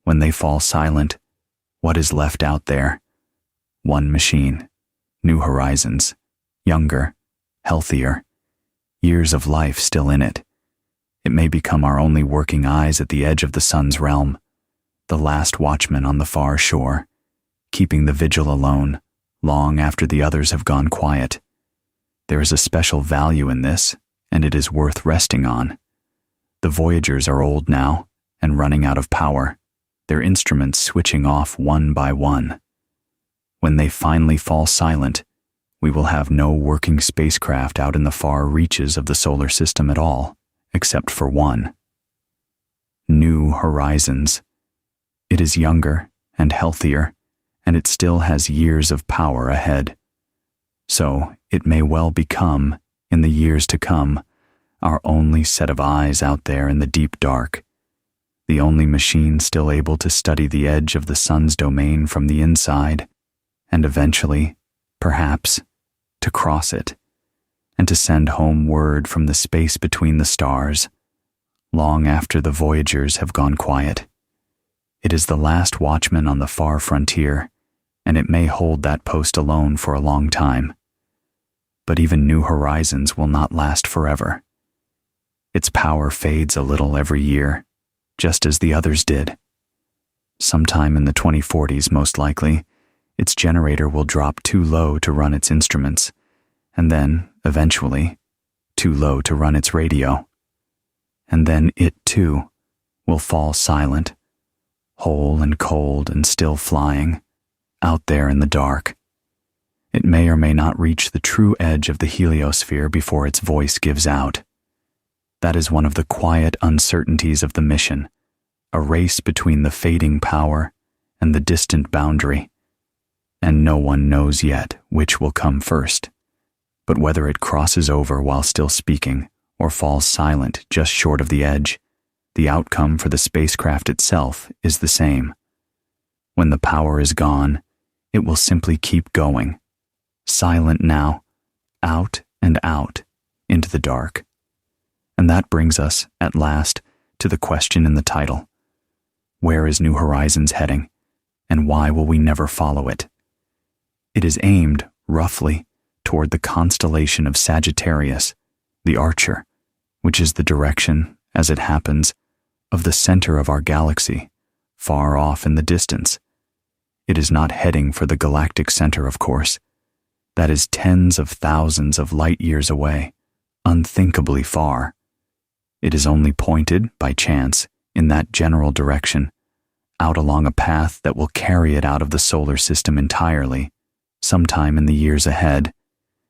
[SPEAKER 1] When they fall silent, what is left out there? One machine, New Horizons, younger, healthier, years of life still in it. It may become our only working eyes at the edge of the sun's realm, the last watchman on the far shore, keeping the vigil alone long after the others have gone quiet. There is a special value in this, and it is worth resting on. The Voyagers are old now and running out of power, their instruments switching off one by one. When they finally fall silent, we will have no working spacecraft out in the far reaches of the solar system at all, except for one. New Horizons. It is younger and healthier, and it still has years of power ahead. So it may well become, in the years to come, our only set of eyes out there in the deep dark, the only machine still able to study the edge of the sun's domain from the inside, and eventually, perhaps, to cross it, and to send home word from the space between the stars, long after the Voyagers have gone quiet. It is the last watchman on the far frontier, and it may hold that post alone for a long time. But even New Horizons will not last forever. Its power fades a little every year, just as the others did. Sometime in the 2040s, most likely, its generator will drop too low to run its instruments, and then, eventually, too low to run its radio. And then it, too, will fall silent, whole and cold and still flying, out there in the dark. It may or may not reach the true edge of the heliosphere before its voice gives out. That is one of the quiet uncertainties of the mission, a race between the fading power and the distant boundary. And no one knows yet which will come first. But whether it crosses over while still speaking or falls silent just short of the edge, the outcome for the spacecraft itself is the same. When the power is gone, it will simply keep going, silent now, out and out, into the dark. And that brings us, at last, to the question in the title. Where is New Horizons heading, and why will we never follow it? It is aimed, roughly, toward the constellation of Sagittarius, the Archer, which is the direction, as it happens, of the center of our galaxy, far off in the distance. It is not heading for the galactic center, of course. That is tens of thousands of light years away, unthinkably far. It is only pointed, by chance, in that general direction, out along a path that will carry it out of the solar system entirely, sometime in the years ahead,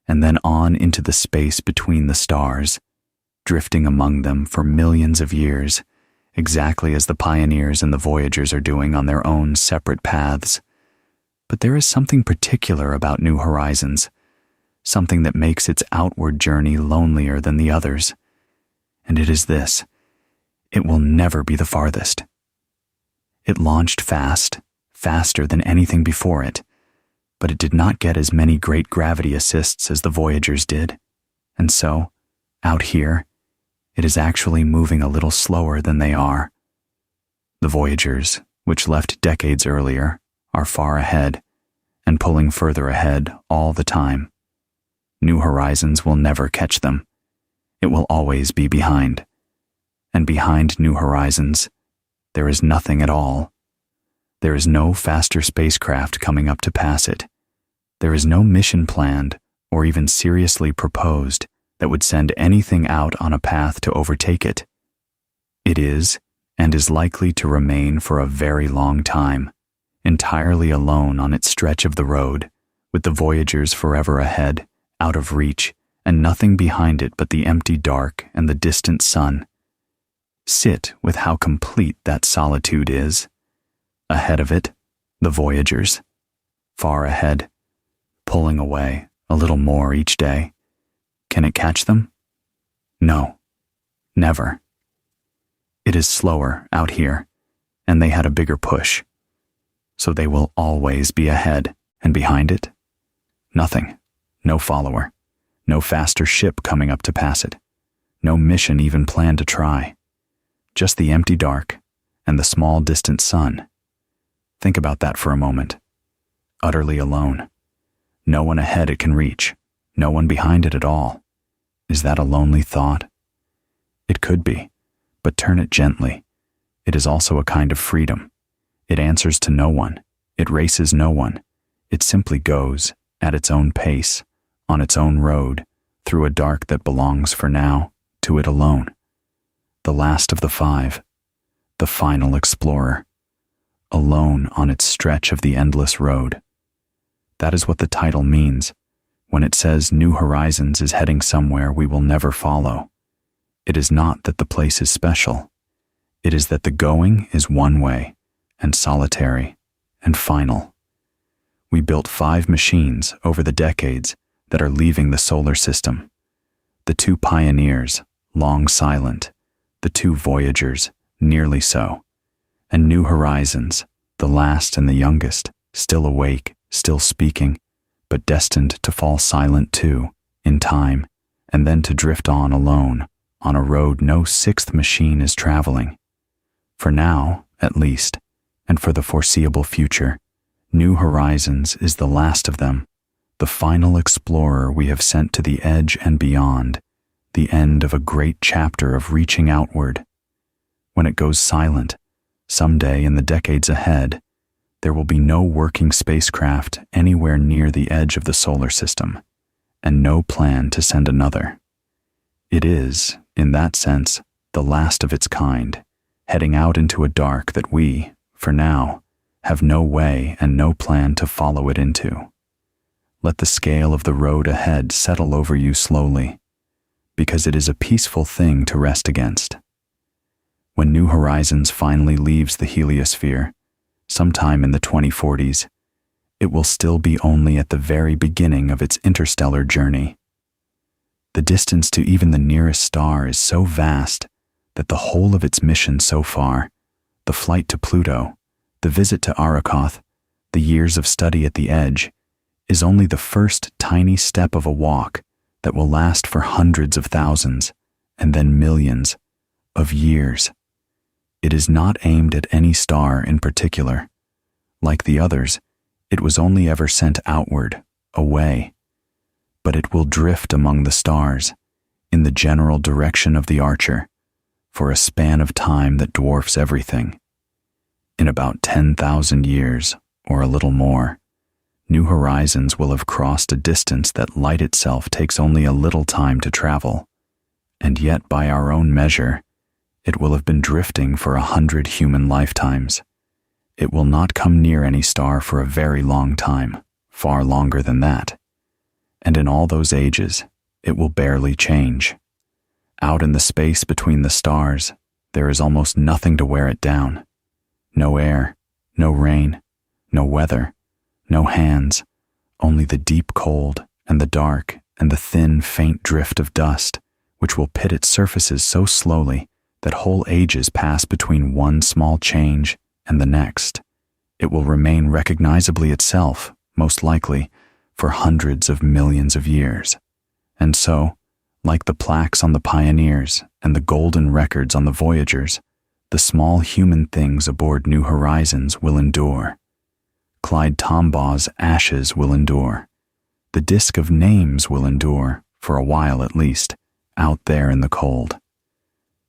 [SPEAKER 1] and then on into the space between the stars, drifting among them for millions of years, exactly as the pioneers and the Voyagers are doing on their own separate paths. But there is something particular about New Horizons, something that makes its outward journey lonelier than the others. And it is this: it will never be the farthest. It launched fast, faster than anything before it, but it did not get as many great gravity assists as the Voyagers did, and so, out here, it is actually moving a little slower than they are. The Voyagers, which left decades earlier, are far ahead, and pulling further ahead all the time. New Horizons will never catch them. It will always be behind. And behind New Horizons, there is nothing at all. There is no faster spacecraft coming up to pass it. There is no mission planned or even seriously proposed that would send anything out on a path to overtake it. It is, and is likely to remain for a very long time, entirely alone on its stretch of the road, with the Voyagers forever ahead, out of reach, and nothing behind it but the empty dark and the distant sun. Sit with how complete that solitude is. Ahead of it, the Voyagers. Far ahead, pulling away a little more each day. Can it catch them? No, never. It is slower out here, and they had a bigger push. So they will always be ahead, and behind it, nothing, no follower, No faster ship coming up to pass it. No mission even planned to try. Just the empty dark and the small distant sun. Think about that for a moment. Utterly alone. No one ahead it can reach. No one behind it at all. Is that a lonely thought? It could be, but turn it gently. It is also a kind of freedom. It answers to no one. It races no one. It simply goes, at its own pace, on its own road, through a dark that belongs for now to it alone. The last of the five. The final explorer. Alone on its stretch of the endless road. That is what the title means, when it says New Horizons is heading somewhere we will never follow. It is not that the place is special. It is that the going is one way, and solitary, and final. We built 5 machines over the decades that are leaving the solar system. The 2 pioneers, long silent, the 2 voyagers, nearly so, and New Horizons, the last and the youngest, still awake, still speaking, but destined to fall silent too, in time, and then to drift on alone, on a road no 6th machine is traveling. For now, at least, and for the foreseeable future, New Horizons is the last of them, the final explorer we have sent to the edge and beyond, the end of a great chapter of reaching outward. When it goes silent, someday in the decades ahead, there will be no working spacecraft anywhere near the edge of the solar system, and no plan to send another. It is, in that sense, the last of its kind, heading out into a dark that we, for now, have no way and no plan to follow it into. Let the scale of the road ahead settle over you slowly, because it is a peaceful thing to rest against. When New Horizons finally leaves the heliosphere, sometime in the 2040s, it will still be only at the very beginning of its interstellar journey. The distance to even the nearest star is so vast that the whole of its mission so far, the flight to Pluto, the visit to Arrokoth, the years of study at the edge, is only the first tiny step of a walk that will last for hundreds of thousands, and then millions, of years. It is not aimed at any star in particular. Like the others, it was only ever sent outward, away. But it will drift among the stars, in the general direction of the archer, for a span of time that dwarfs everything. In about 10,000 years, or a little more, New Horizons will have crossed a distance that light itself takes only a little time to travel, and yet by our own measure, it will have been drifting for 100 human lifetimes. It will not come near any star for a very long time, far longer than that. And in all those ages, it will barely change. Out in the space between the stars, there is almost nothing to wear it down. No air, no rain, no weather, no hands, only the deep cold and the dark and the thin, faint drift of dust, which will pit its surfaces so slowly that whole ages pass between one small change and the next. It will remain recognizably itself, most likely, for hundreds of millions of years. And so, like the plaques on the pioneers and the golden records on the voyagers, the small human things aboard New Horizons will endure. Clyde Tombaugh's ashes will endure. The disk of names will endure, for a while at least, out there in the cold.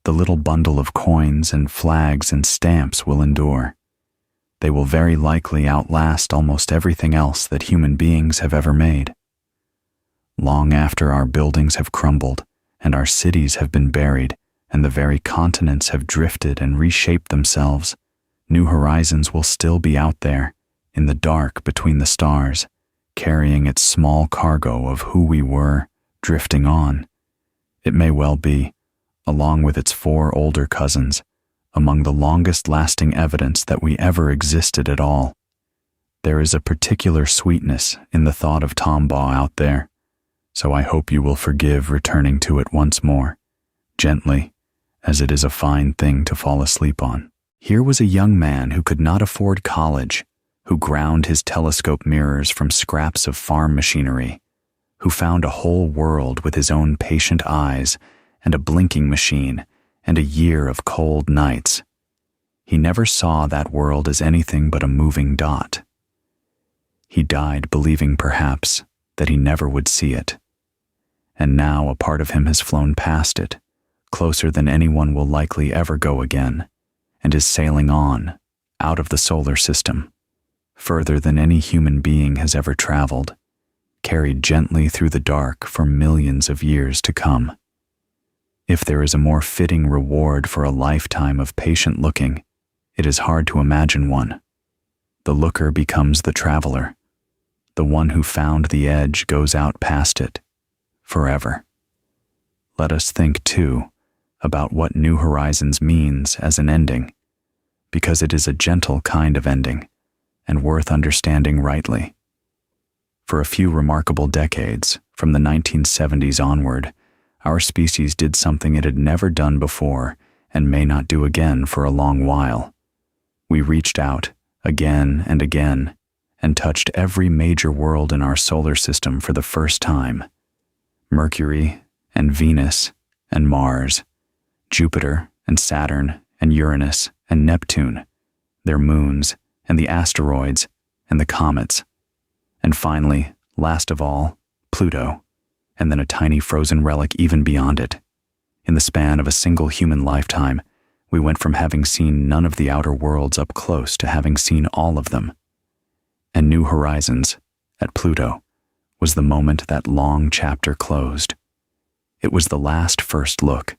[SPEAKER 1] The little bundle of coins and flags and stamps will endure. They will very likely outlast almost everything else that human beings have ever made. Long after our buildings have crumbled, and our cities have been buried, and the very continents have drifted and reshaped themselves, New Horizons will still be out there, in the dark between the stars, carrying its small cargo of who we were, drifting on. It may well be, along with its 4 older cousins, among the longest-lasting evidence that we ever existed at all. There is a particular sweetness in the thought of Tombaugh out there, so I hope you will forgive returning to it once more, gently, as it is a fine thing to fall asleep on. Here was a young man who could not afford college, who ground his telescope mirrors from scraps of farm machinery, who found a whole world with his own patient eyes and a blinking machine and a year of cold nights. He never saw that world as anything but a moving dot. He died believing, perhaps, that he never would see it. And now a part of him has flown past it, closer than anyone will likely ever go again, and is sailing on, out of the solar system, further than any human being has ever traveled, carried gently through the dark for millions of years to come. If there is a more fitting reward for a lifetime of patient looking, it is hard to imagine one. The looker becomes the traveler. The one who found the edge goes out past it, forever. Let us think, too, about what New Horizons means as an ending, because it is a gentle kind of ending, and worth understanding rightly. For a few remarkable decades, from the 1970s onward, our species did something it had never done before and may not do again for a long while. We reached out, again and again, and touched every major world in our solar system for the first time. Mercury and Venus and Mars, Jupiter and Saturn and Uranus and Neptune, their moons and the asteroids and the comets. And finally, last of all, Pluto, and then a tiny frozen relic even beyond it. In the span of a single human lifetime, we went from having seen none of the outer worlds up close to having seen all of them. And New Horizons, at Pluto, was the moment that long chapter closed. It was the last first look.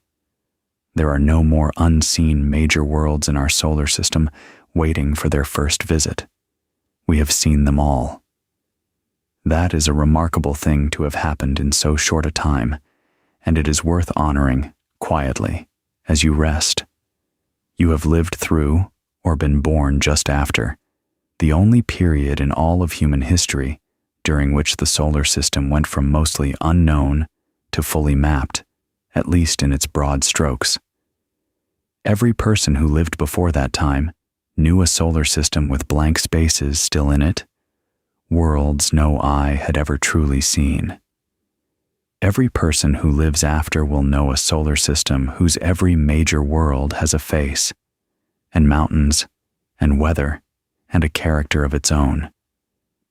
[SPEAKER 1] There are no more unseen major worlds in our solar system waiting for their first visit. We have seen them all. That is a remarkable thing to have happened in so short a time, and it is worth honoring, quietly, as you rest. You have lived through, or been born just after, the only period in all of human history during which the solar system went from mostly unknown to fully mapped, at least in its broad strokes. Every person who lived before that time knew a solar system with blank spaces still in it, worlds no eye had ever truly seen. Every person who lives after will know a solar system whose every major world has a face, and mountains, and weather, and a character of its own,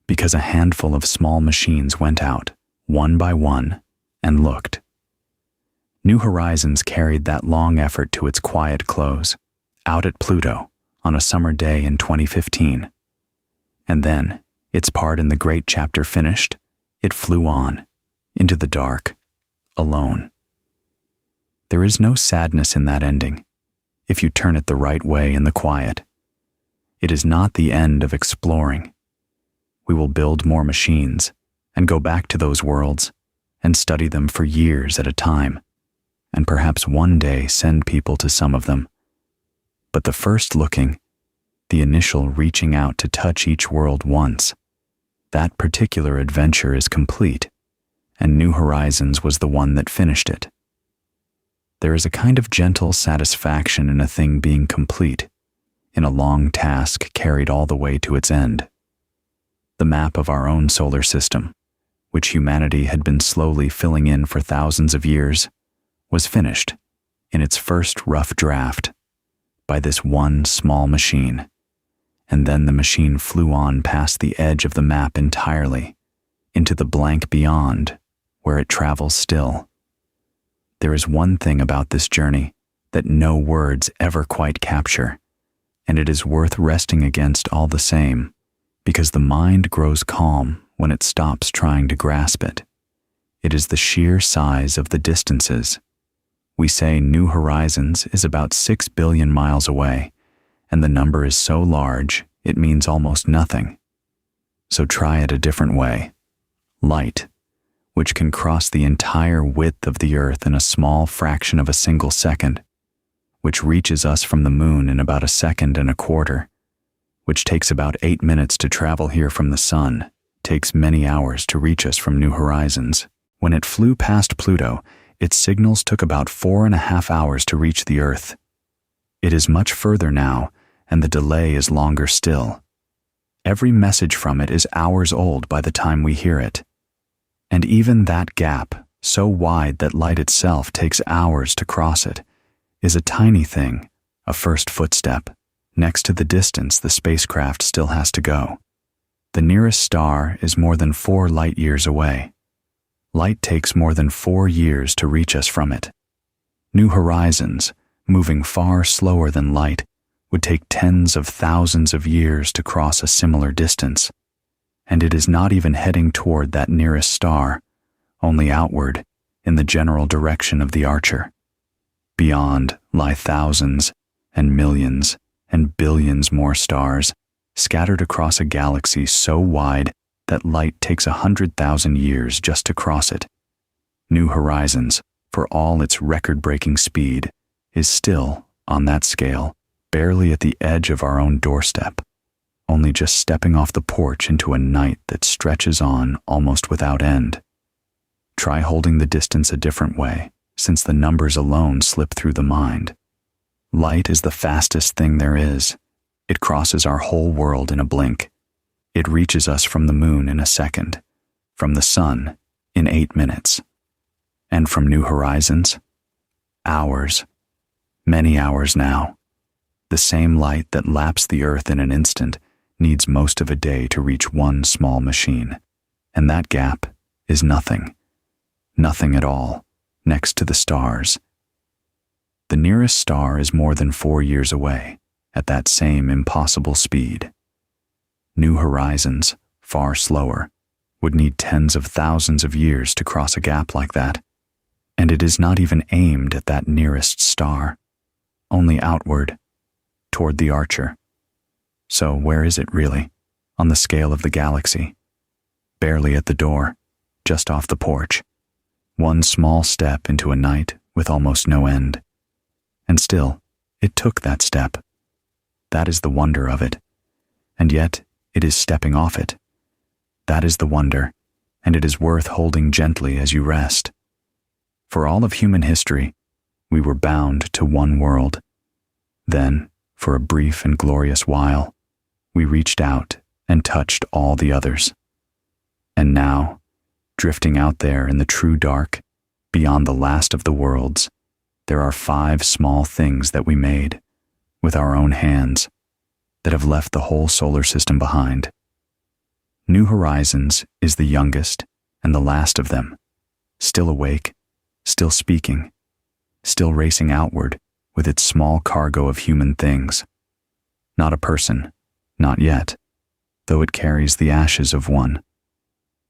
[SPEAKER 1] because a handful of small machines went out, one by one, and looked. New Horizons carried that long effort to its quiet close, out at Pluto, on a summer day in 2015. And then, its part in the great chapter finished, it flew on, into the dark, alone. There is no sadness in that ending, if you turn it the right way in the quiet. It is not the end of exploring. We will build more machines, and go back to those worlds, and study them for years at a time, and perhaps one day send people to some of them. But the first looking, the initial reaching out to touch each world once, that particular adventure is complete, and New Horizons was the one that finished it. There is a kind of gentle satisfaction in a thing being complete, in a long task carried all the way to its end. The map of our own solar system, which humanity had been slowly filling in for thousands of years, was finished, in its first rough draft, by this one small machine. And then the machine flew on past the edge of the map entirely, into the blank beyond, where it travels still. There is one thing about this journey that no words ever quite capture, and it is worth resting against all the same, because the mind grows calm when it stops trying to grasp it. It is the sheer size of the distances. We say New Horizons is about 6 billion miles away, and the number is so large it means almost nothing. So try it a different way. Light, which can cross the entire width of the Earth in a small fraction of a single second, which reaches us from the moon in about 1.25 seconds, which takes about 8 minutes to travel here from the sun, takes many hours to reach us from New Horizons. When it flew past Pluto, its signals took about 4.5 hours to reach the Earth. It is much further now, and the delay is longer still. Every message from it is hours old by the time we hear it. And even that gap, so wide that light itself takes hours to cross it, is a tiny thing, a first footstep, next to the distance the spacecraft still has to go. The nearest star is more than 4 light years away. Light takes more than 4 years to reach us from it. New Horizons, moving far slower than light, would take tens of thousands of years to cross a similar distance, and it is not even heading toward that nearest star, only outward, in the general direction of the Archer. Beyond lie thousands and millions and billions more stars, scattered across a galaxy so wide that light takes 100,000 years just to cross it. New Horizons, for all its record-breaking speed, is still, on that scale, barely at the edge of our own doorstep, only just stepping off the porch into a night that stretches on almost without end. Try holding the distance a different way, since the numbers alone slip through the mind. Light is the fastest thing there is. It crosses our whole world in a blink. It reaches us from the moon in a second, from the sun in 8 minutes. And from New Horizons, hours, many hours now. The same light that laps the Earth in an instant needs most of a day to reach one small machine. And that gap is nothing. Nothing at all, next to the stars. The nearest star is more than 4 years away, at that same impossible speed. New Horizons, far slower, would need tens of thousands of years to cross a gap like that. And it is not even aimed at that nearest star, only outward, toward the Archer. So where is it really, on the scale of the galaxy? Barely at the door, just off the porch. One small step into a night with almost no end. And still, it took that step. That is the wonder of it. And yet, it is stepping off it. That is the wonder, and it is worth holding gently as you rest. For all of human history, we were bound to one world. Then, for a brief and glorious while, we reached out and touched all the others. And now, drifting out there in the true dark, beyond the last of the worlds, there are 5 small things that we made, with our own hands, that have left the whole solar system behind. New Horizons is the youngest and the last of them, still awake, still speaking, still racing outward with its small cargo of human things. Not a person, not yet, though it carries the ashes of one,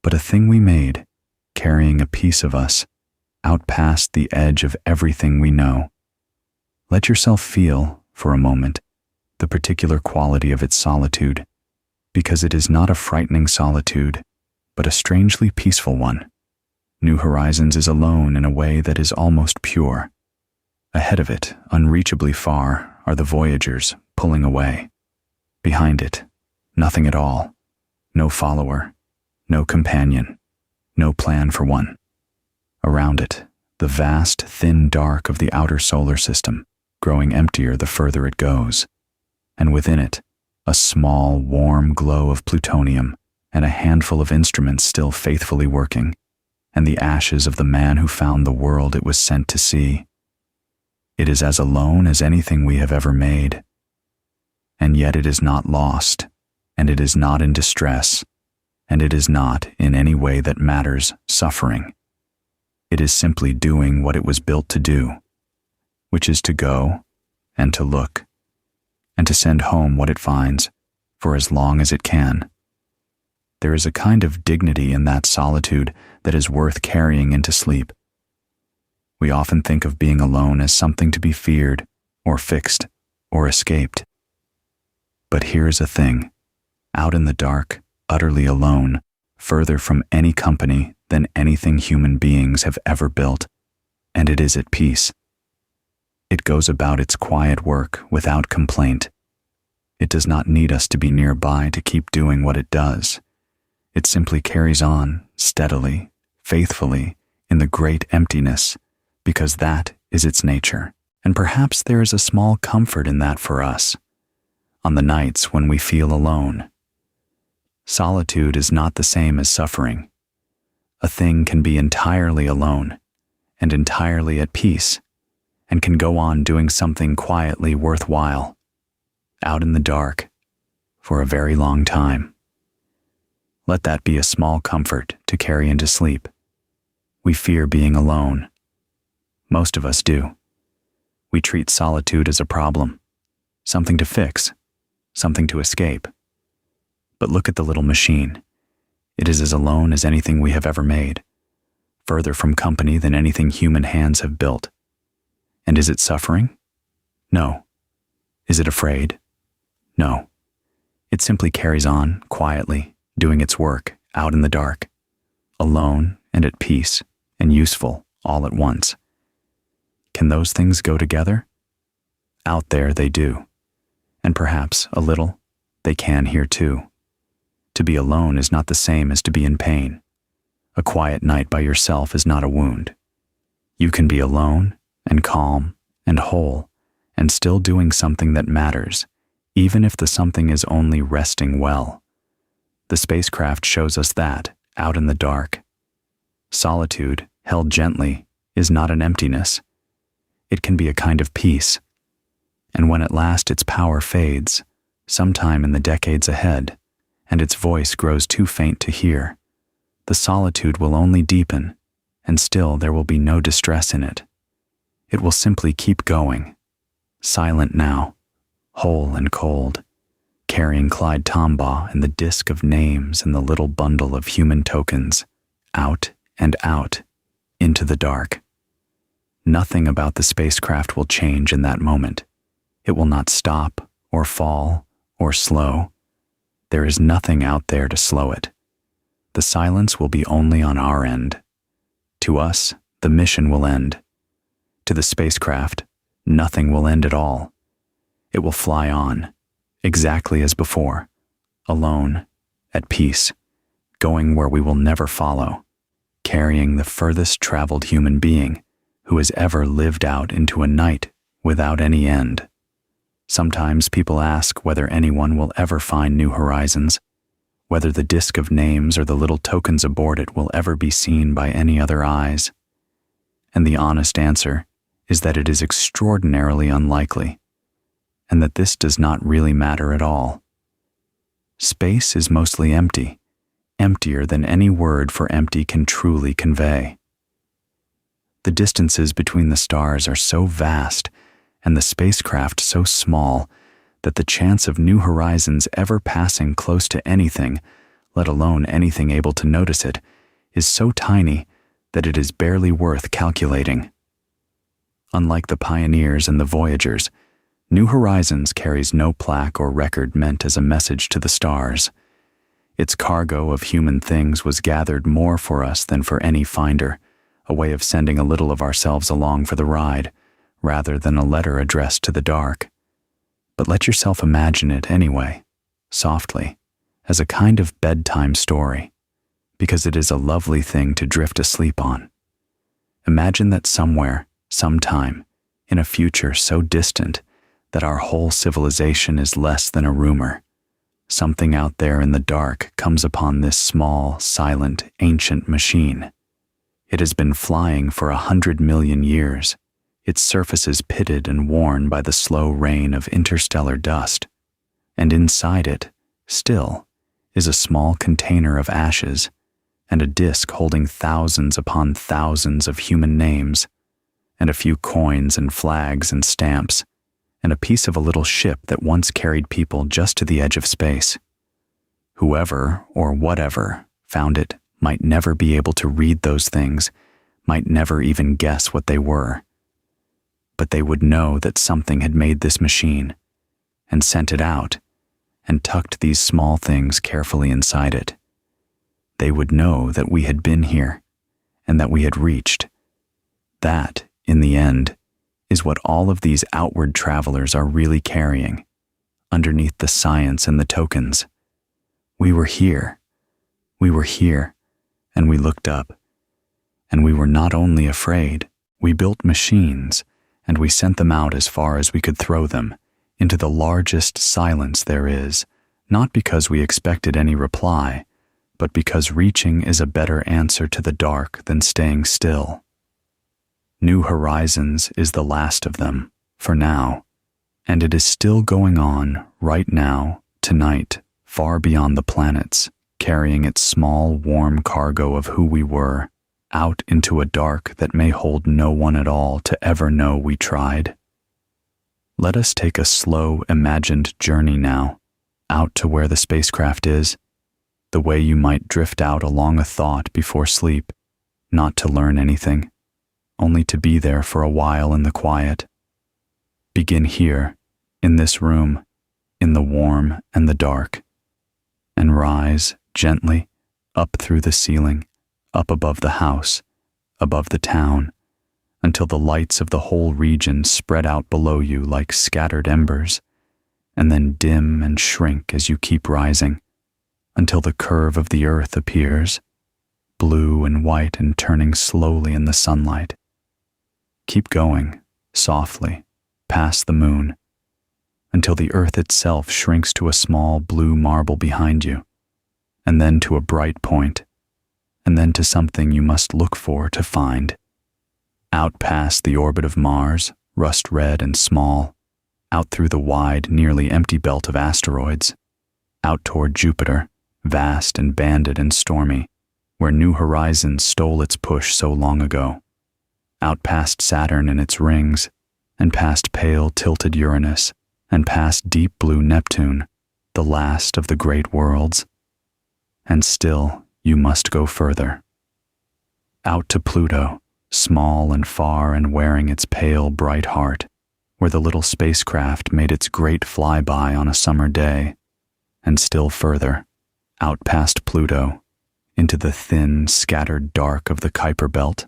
[SPEAKER 1] but a thing we made, carrying a piece of us, out past the edge of everything we know. Let yourself feel, for a moment, the particular quality of its solitude, because it is not a frightening solitude, but a strangely peaceful one. New Horizons is alone in a way that is almost pure. Ahead of it, unreachably far, are the Voyagers pulling away. Behind it, nothing at all. No follower, no companion, no plan for one. Around it, the vast, thin dark of the outer solar system, growing emptier the further it goes. And within it, a small, warm glow of plutonium and a handful of instruments still faithfully working, and the ashes of the man who found the world it was sent to see. It is as alone as anything we have ever made. And yet it is not lost, and it is not in distress, and it is not, in any way that matters, suffering. It is simply doing what it was built to do, which is to go and to look, and to send home what it finds, for as long as it can. There is a kind of dignity in that solitude that is worth carrying into sleep. We often think of being alone as something to be feared, or fixed, or escaped. But here is a thing, out in the dark, utterly alone, further from any company than anything human beings have ever built, and it is at peace. It goes about its quiet work without complaint. It does not need us to be nearby to keep doing what it does. It simply carries on, steadily, faithfully, in the great emptiness, because that is its nature. And perhaps there is a small comfort in that for us, on the nights when we feel alone. Solitude is not the same as suffering. A thing can be entirely alone and entirely at peace, and can go on doing something quietly worthwhile, out in the dark, for a very long time. Let that be a small comfort to carry into sleep. We fear being alone. Most of us do. We treat solitude as a problem, something to fix, something to escape. But look at the little machine. It is as alone as anything we have ever made, further from company than anything human hands have built. And is it suffering? No. Is it afraid? No. It simply carries on, quietly, doing its work, out in the dark, alone and at peace and useful all at once. Can those things go together? Out there they do. And perhaps, a little, they can here too. To be alone is not the same as to be in pain. A quiet night by yourself is not a wound. You can be alone and calm and whole and still doing something that matters, even if the something is only resting well. The spacecraft shows us that, out in the dark. Solitude, held gently, is not an emptiness. It can be a kind of peace. And when at last its power fades, sometime in the decades ahead, and its voice grows too faint to hear, the solitude will only deepen, and still there will be no distress in it. It will simply keep going, silent now, whole and cold, carrying Clyde Tombaugh and the disk of names and the little bundle of human tokens, out and out, into the dark. Nothing about the spacecraft will change in that moment. It will not stop, or fall, or slow. There is nothing out there to slow it. The silence will be only on our end. To us, the mission will end. To the spacecraft, nothing will end at all. It will fly on, exactly as before, alone, at peace, going where we will never follow, carrying the furthest traveled human being who has ever lived out into a night without any end. Sometimes people ask whether anyone will ever find new horizons, whether the disk of names or the little tokens aboard it will ever be seen by any other eyes. And the honest answer is that it is extraordinarily unlikely, and that this does not really matter at all. Space is mostly empty, emptier than any word for empty can truly convey. The distances between the stars are so vast and the spacecraft so small that the chance of new horizons ever passing close to anything, let alone anything able to notice it, is so tiny that it is barely worth calculating. Unlike the pioneers and the voyagers, New Horizons carries no plaque or record meant as a message to the stars. Its cargo of human things was gathered more for us than for any finder, a way of sending a little of ourselves along for the ride, rather than a letter addressed to the dark. But let yourself imagine it anyway, softly, as a kind of bedtime story, because it is a lovely thing to drift asleep on. Imagine that somewhere, sometime, in a future so distant that our whole civilization is less than a rumor, something out there in the dark comes upon this small, silent, ancient machine. It has been flying for 100 million years, its surfaces pitted and worn by the slow rain of interstellar dust, and inside it, still, is a small container of ashes and a disk holding thousands upon thousands of human names, and a few coins and flags and stamps, and a piece of a little ship that once carried people just to the edge of space. Whoever, or whatever, found it might never be able to read those things, might never even guess what they were. But they would know that something had made this machine, and sent it out, and tucked these small things carefully inside it. They would know that we had been here, and that we had reached. That, in the end, is what all of these outward travelers are really carrying, underneath the science and the tokens. We were here, and we looked up. And we were not only afraid, we built machines, and we sent them out as far as we could throw them, into the largest silence there is, not because we expected any reply, but because reaching is a better answer to the dark than staying still. New Horizons is the last of them, for now, and it is still going on right now, tonight, far beyond the planets, carrying its small, warm cargo of who we were, out into a dark that may hold no one at all to ever know we tried. Let us take a slow, imagined journey now, out to where the spacecraft is, the way you might drift out along a thought before sleep, not to learn anything, only to be there for a while in the quiet. Begin here, in this room, in the warm and the dark, and rise gently up through the ceiling, up above the house, above the town, until the lights of the whole region spread out below you like scattered embers, and then dim and shrink as you keep rising, until the curve of the earth appears, blue and white and turning slowly in the sunlight. Keep going, softly, past the moon, until the earth itself shrinks to a small blue marble behind you, and then to a bright point, and then to something you must look for to find. Out past the orbit of Mars, rust-red and small, out through the wide, nearly empty belt of asteroids, out toward Jupiter, vast and banded and stormy, where New Horizons stole its push so long ago, out past Saturn and its rings, and past pale tilted Uranus, and past deep blue Neptune, the last of the great worlds. And still you must go further. Out to Pluto, small and far and wearing its pale bright heart, where the little spacecraft made its great flyby on a summer day, and still further, out past Pluto, into the thin, scattered dark of the Kuiper Belt,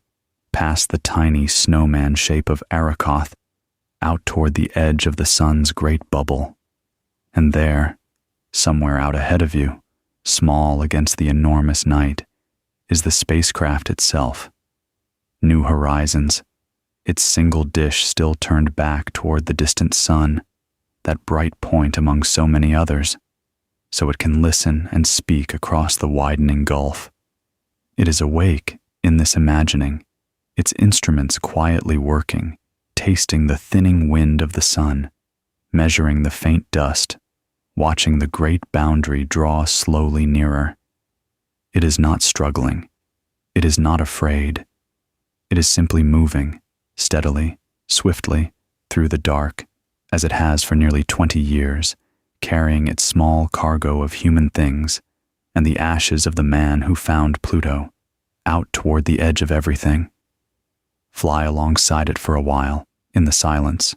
[SPEAKER 1] past the tiny snowman shape of Arrokoth, out toward the edge of the sun's great bubble. And there, somewhere out ahead of you, small against the enormous night, is the spacecraft itself. New Horizons, its single dish still turned back toward the distant sun, that bright point among so many others, so it can listen and speak across the widening gulf. It is awake in this imagining, its instruments quietly working, tasting the thinning wind of the sun, measuring the faint dust, watching the great boundary draw slowly nearer. It is not struggling. It is not afraid. It is simply moving, steadily, swiftly, through the dark, as it has for nearly 20 years, carrying its small cargo of human things and the ashes of the man who found Pluto, out toward the edge of everything. Fly alongside it for a while, in the silence.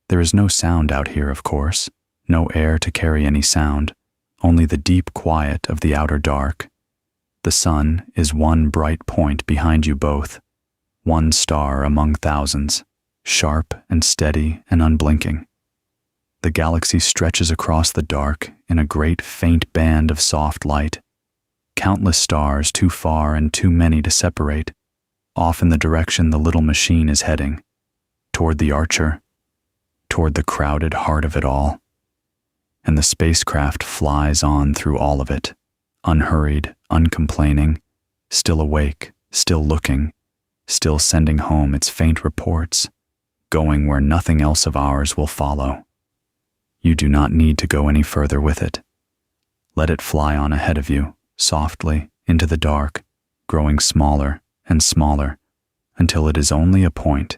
[SPEAKER 1] There is no sound out here, of course, no air to carry any sound, only the deep quiet of the outer dark. The sun is one bright point behind you both, one star among thousands, sharp and steady and unblinking. The galaxy stretches across the dark in a great faint band of soft light, countless stars too far and too many to separate, off in the direction the little machine is heading, toward the Archer, toward the crowded heart of it all. And the spacecraft flies on through all of it, unhurried, uncomplaining, still awake, still looking, still sending home its faint reports, going where nothing else of ours will follow. You do not need to go any further with it. Let it fly on ahead of you, softly, into the dark, growing smaller and smaller, until it is only a point,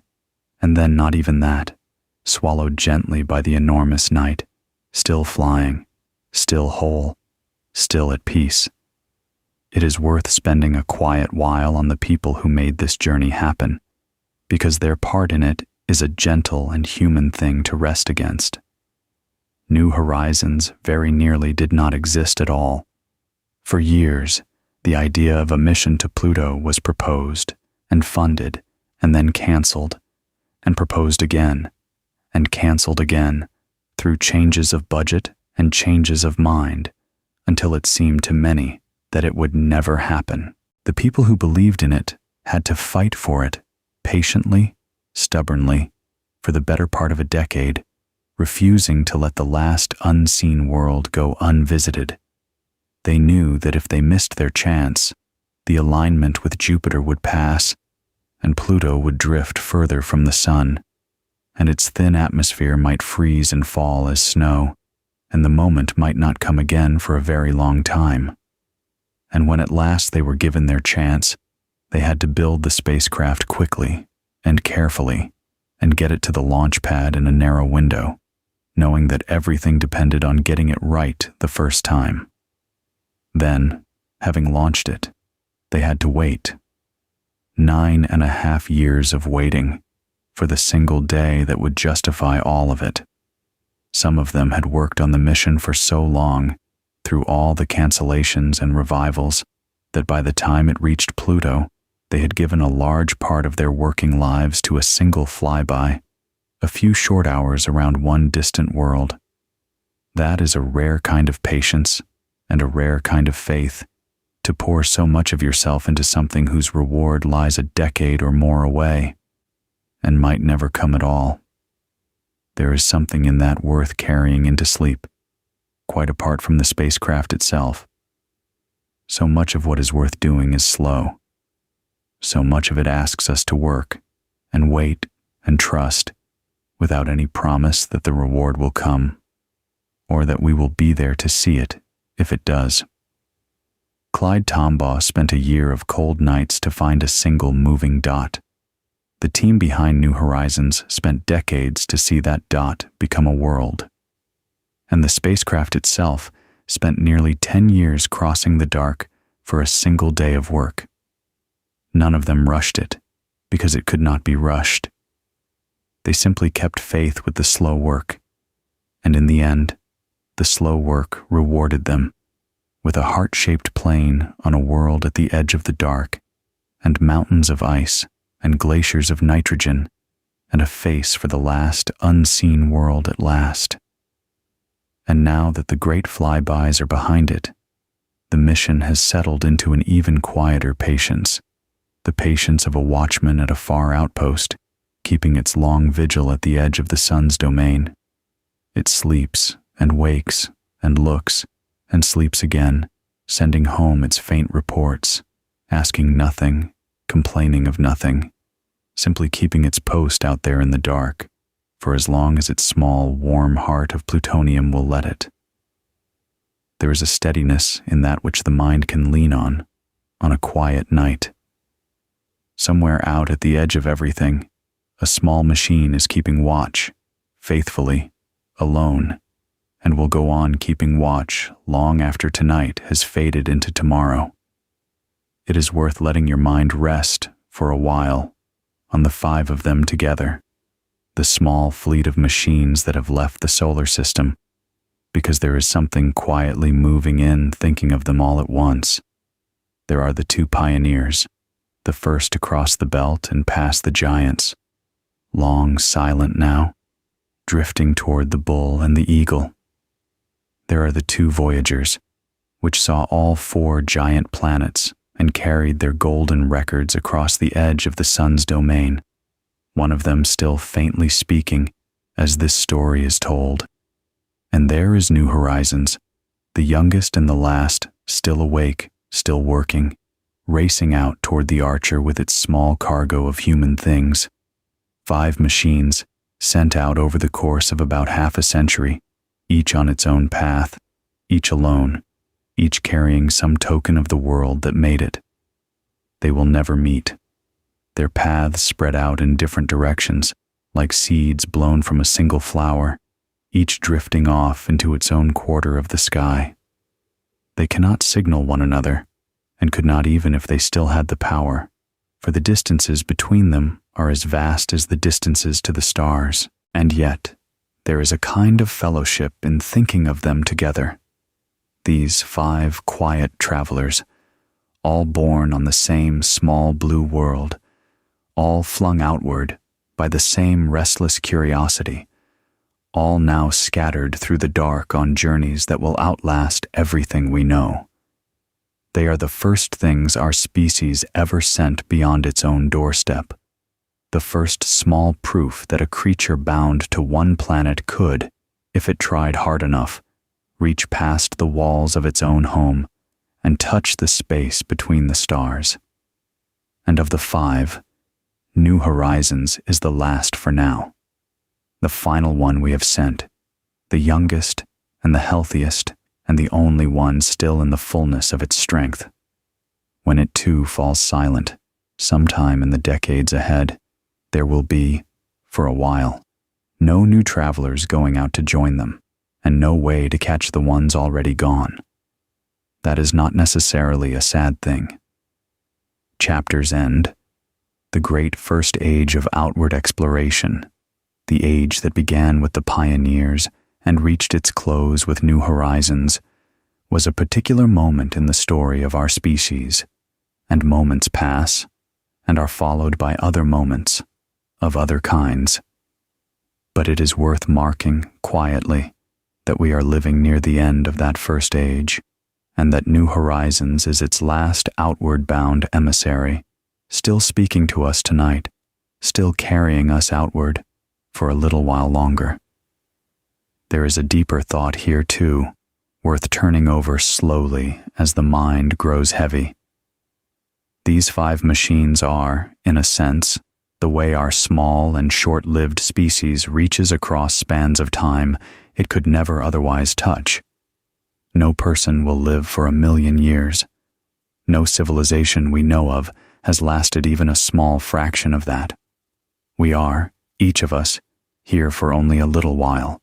[SPEAKER 1] and then not even that, swallowed gently by the enormous night, still flying, still whole, still at peace. It is worth spending a quiet while on the people who made this journey happen, because their part in it is a gentle and human thing to rest against. New Horizons very nearly did not exist at all. For years, the idea of a mission to Pluto was proposed and funded and then canceled, and proposed again and canceled again, through changes of budget and changes of mind, until it seemed to many that it would never happen. The people who believed in it had to fight for it, patiently, stubbornly, for the better part of a decade, refusing to let the last unseen world go unvisited. They knew that if they missed their chance, the alignment with Jupiter would pass, and Pluto would drift further from the sun, and its thin atmosphere might freeze and fall as snow, and the moment might not come again for a very long time. And when at last they were given their chance, they had to build the spacecraft quickly and carefully and get it to the launch pad in a narrow window, knowing that everything depended on getting it right the first time. Then, having launched it, they had to wait. 9.5 years of waiting for the single day that would justify all of it. Some of them had worked on the mission for so long, through all the cancellations and revivals, that by the time it reached Pluto, they had given a large part of their working lives to a single flyby, a few short hours around one distant world. That is a rare kind of patience and a rare kind of faith, to pour so much of yourself into something whose reward lies a decade or more away, and might never come at all. There is something in that worth carrying into sleep, quite apart from the spacecraft itself. So much of what is worth doing is slow. So much of it asks us to work, and wait, and trust, without any promise that the reward will come, or that we will be there to see it, if it does. Clyde Tombaugh spent a year of cold nights to find a single moving dot. The team behind New Horizons spent decades to see that dot become a world. And the spacecraft itself spent nearly 10 years crossing the dark for a single day of work. None of them rushed it, because it could not be rushed. They simply kept faith with the slow work, and in the end, the slow work rewarded them with a heart-shaped plane on a world at the edge of the dark, and mountains of ice, and glaciers of nitrogen, and a face for the last unseen world at last. And now that the great flybys are behind it, the mission has settled into an even quieter patience, the patience of a watchman at a far outpost, keeping its long vigil at the edge of the sun's domain. It sleeps and wakes and looks and sleeps again, sending home its faint reports, asking nothing, complaining of nothing, simply keeping its post out there in the dark, for as long as its small, warm heart of plutonium will let it. There is a steadiness in that which the mind can lean on a quiet night. Somewhere out at the edge of everything, a small machine is keeping watch, faithfully, alone, and will go on keeping watch long after tonight has faded into tomorrow. It is worth letting your mind rest for a while on the 5 of them together, the small fleet of machines that have left the solar system, because there is something quietly moving in thinking of them all at once. There are the 2 pioneers, the first to cross the belt and pass the giants, long silent now, drifting toward the bull and the eagle. There are the 2 voyagers, which saw all 4 giant planets and carried their golden records across the edge of the sun's domain, one of them still faintly speaking as this story is told. And there is New Horizons, the youngest and the last, still awake, still working, racing out toward the Archer with its small cargo of human things. 5 machines, sent out over the course of about half a century, each on its own path, each alone, each carrying some token of the world that made it. They will never meet. Their paths spread out in different directions, like seeds blown from a single flower, each drifting off into its own quarter of the sky. They cannot signal one another, and could not even if they still had the power, for the distances between them are as vast as the distances to the stars, and yet there is a kind of fellowship in thinking of them together. These 5 quiet travelers, all born on the same small blue world, all flung outward by the same restless curiosity, all now scattered through the dark on journeys that will outlast everything we know. They are the first things our species ever sent beyond its own doorstep, the first small proof that a creature bound to one planet could, if it tried hard enough, reach past the walls of its own home, and touch the space between the stars. And of the 5, New Horizons is the last for now, the final one we have sent, the youngest and the healthiest and the only one still in the fullness of its strength. When it too falls silent, sometime in the decades ahead, there will be, for a while, no new travelers going out to join them, and no way to catch the ones already gone. That is not necessarily a sad thing. Chapters end. The great first age of outward exploration, the age that began with the pioneers and reached its close with New Horizons, was a particular moment in the story of our species, and moments pass and are followed by other moments of other kinds. But it is worth marking quietly that we are living near the end of that first age, and that New Horizons is its last outward-bound emissary, still speaking to us tonight, still carrying us outward for a little while longer. There is a deeper thought here, too, worth turning over slowly as the mind grows heavy. These 5 machines are, in a sense, the way our small and short-lived species reaches across spans of time it could never otherwise touch. No person will live for 1,000,000 years. No civilization we know of has lasted even a small fraction of that. We are, each of us, here for only a little while,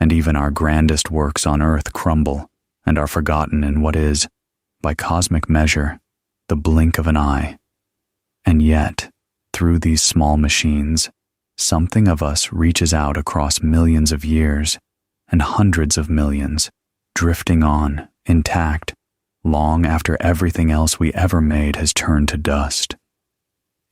[SPEAKER 1] and even our grandest works on Earth crumble and are forgotten in what is, by cosmic measure, the blink of an eye. And yet, through these small machines, something of us reaches out across millions of years and hundreds of millions, drifting on, intact, long after everything else we ever made has turned to dust.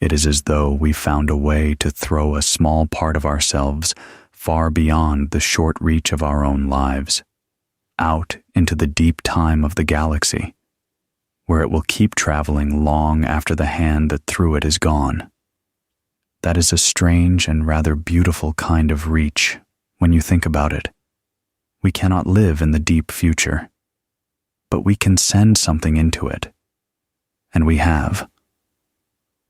[SPEAKER 1] It is as though we found a way to throw a small part of ourselves far beyond the short reach of our own lives, out into the deep time of the galaxy, where it will keep traveling long after the hand that threw it is gone. That is a strange and rather beautiful kind of reach, when you think about it. We cannot live in the deep future, but we can send something into it. And we have.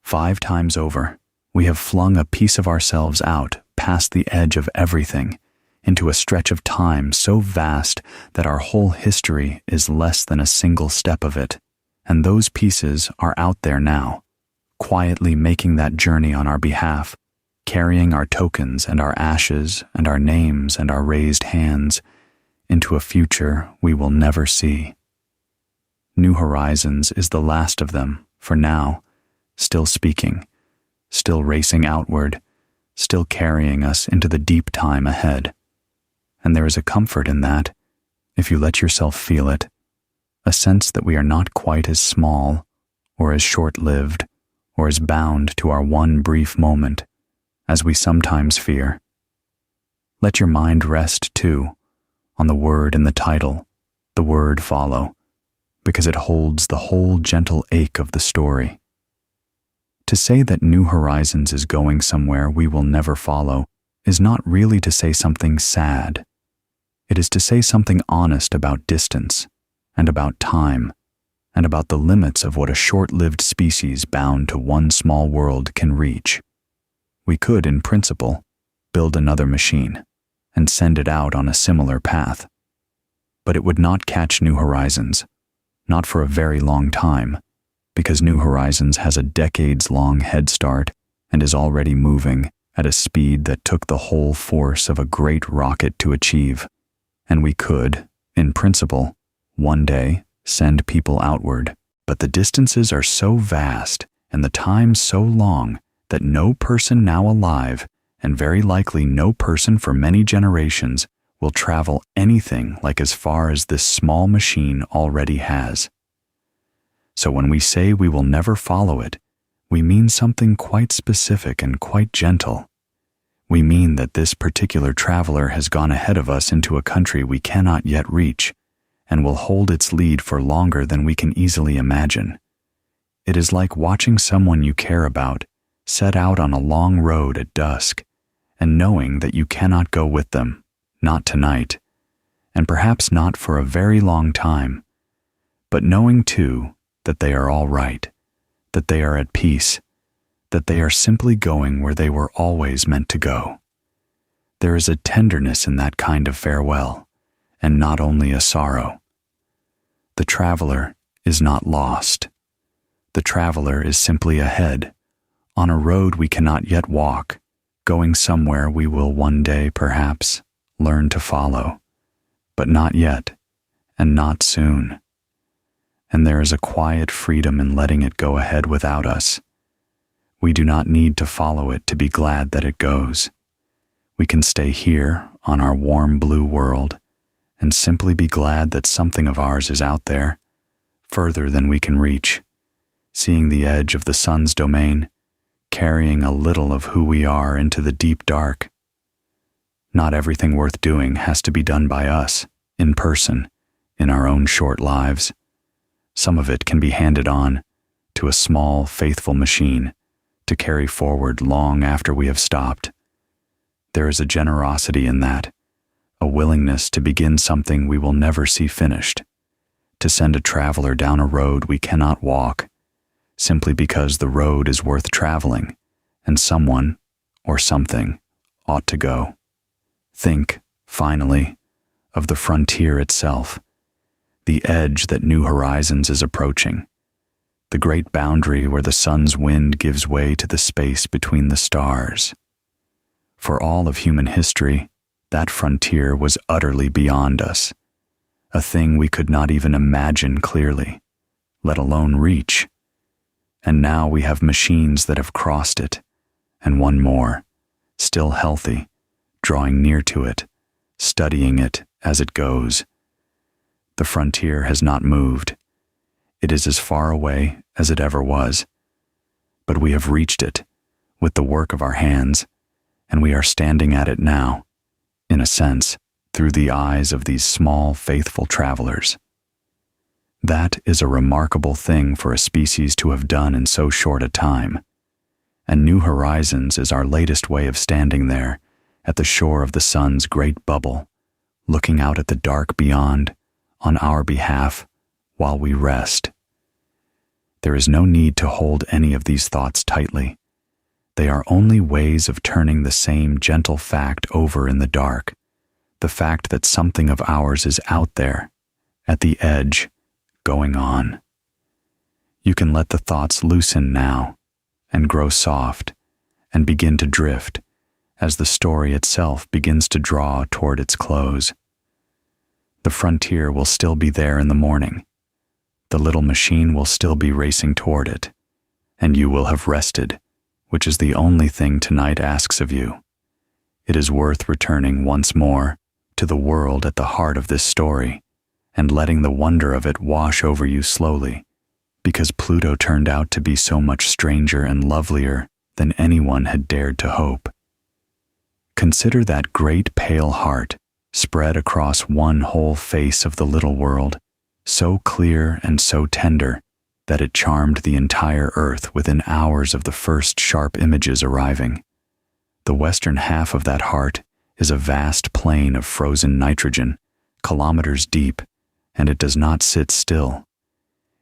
[SPEAKER 1] 5 times over, we have flung a piece of ourselves out past the edge of everything, into a stretch of time so vast that our whole history is less than a single step of it, and those pieces are out there now, quietly making that journey on our behalf, carrying our tokens and our ashes and our names and our raised hands into a future we will never see. New Horizons is the last of them, for now, still speaking, still racing outward, still carrying us into the deep time ahead. And there is a comfort in that, if you let yourself feel it, a sense that we are not quite as small, or as short-lived, or as bound to our one brief moment, as we sometimes fear. Let your mind rest, too, on the word in the title, the word follow, because it holds the whole gentle ache of the story. To say that New Horizons is going somewhere we will never follow is not really to say something sad. It is to say something honest about distance, and about time, and about the limits of what a short-lived species bound to one small world can reach. We could, in principle, build another machine and send it out on a similar path. But it would not catch New Horizons, not for a very long time, because New Horizons has a decades-long head start and is already moving at a speed that took the whole force of a great rocket to achieve. And we could, in principle, one day, send people outward, but the distances are so vast and the time so long that no person now alive, and very likely no person for many generations, will travel anything like as far as this small machine already has. So when we say we will never follow it, we mean something quite specific and quite gentle. We mean that this particular traveler has gone ahead of us into a country we cannot yet reach, and will hold its lead for longer than we can easily imagine. It is like watching someone you care about set out on a long road at dusk, and knowing that you cannot go with them, not tonight, and perhaps not for a very long time, but knowing too that they are all right, that they are at peace, that they are simply going where they were always meant to go. There is a tenderness in that kind of farewell, and not only a sorrow. The traveler is not lost. The traveler is simply ahead, on a road we cannot yet walk, going somewhere we will one day, perhaps, learn to follow, but not yet, and not soon. And there is a quiet freedom in letting it go ahead without us. We do not need to follow it to be glad that it goes. We can stay here on our warm blue world and simply be glad that something of ours is out there, further than we can reach, seeing the edge of the sun's domain, carrying a little of who we are into the deep dark. Not everything worth doing has to be done by us, in person, in our own short lives. Some of it can be handed on to a small, faithful machine to carry forward long after we have stopped. There is a generosity in that, a willingness to begin something we will never see finished, to send a traveler down a road we cannot walk, simply because the road is worth traveling, and someone, or something, ought to go. Think, finally, of the frontier itself, the edge that New Horizons is approaching, the great boundary where the sun's wind gives way to the space between the stars. For all of human history, that frontier was utterly beyond us, a thing we could not even imagine clearly, let alone reach. And now we have machines that have crossed it, and one more, still healthy, drawing near to it, studying it as it goes. The frontier has not moved. It is as far away as it ever was. But we have reached it with the work of our hands, and we are standing at it now, in a sense, through the eyes of these small, faithful travelers. That is a remarkable thing for a species to have done in so short a time, and New Horizons is our latest way of standing there at the shore of the sun's great bubble, looking out at the dark beyond, on our behalf, while we rest. There is no need to hold any of these thoughts tightly. They are only ways of turning the same gentle fact over in the dark, the fact that something of ours is out there, at the edge, going on. You can let the thoughts loosen now, and grow soft, and begin to drift, as the story itself begins to draw toward its close. The frontier will still be there in the morning. The little machine will still be racing toward it, and you will have rested, which is the only thing tonight asks of you. It is worth returning once more to the world at the heart of this story, and letting the wonder of it wash over you slowly, because Pluto turned out to be so much stranger and lovelier than anyone had dared to hope. Consider that great pale heart spread across one whole face of the little world, so clear and so tender that it charmed the entire earth within hours of the first sharp images arriving. The western half of that heart is a vast plain of frozen nitrogen, kilometers deep, and it does not sit still.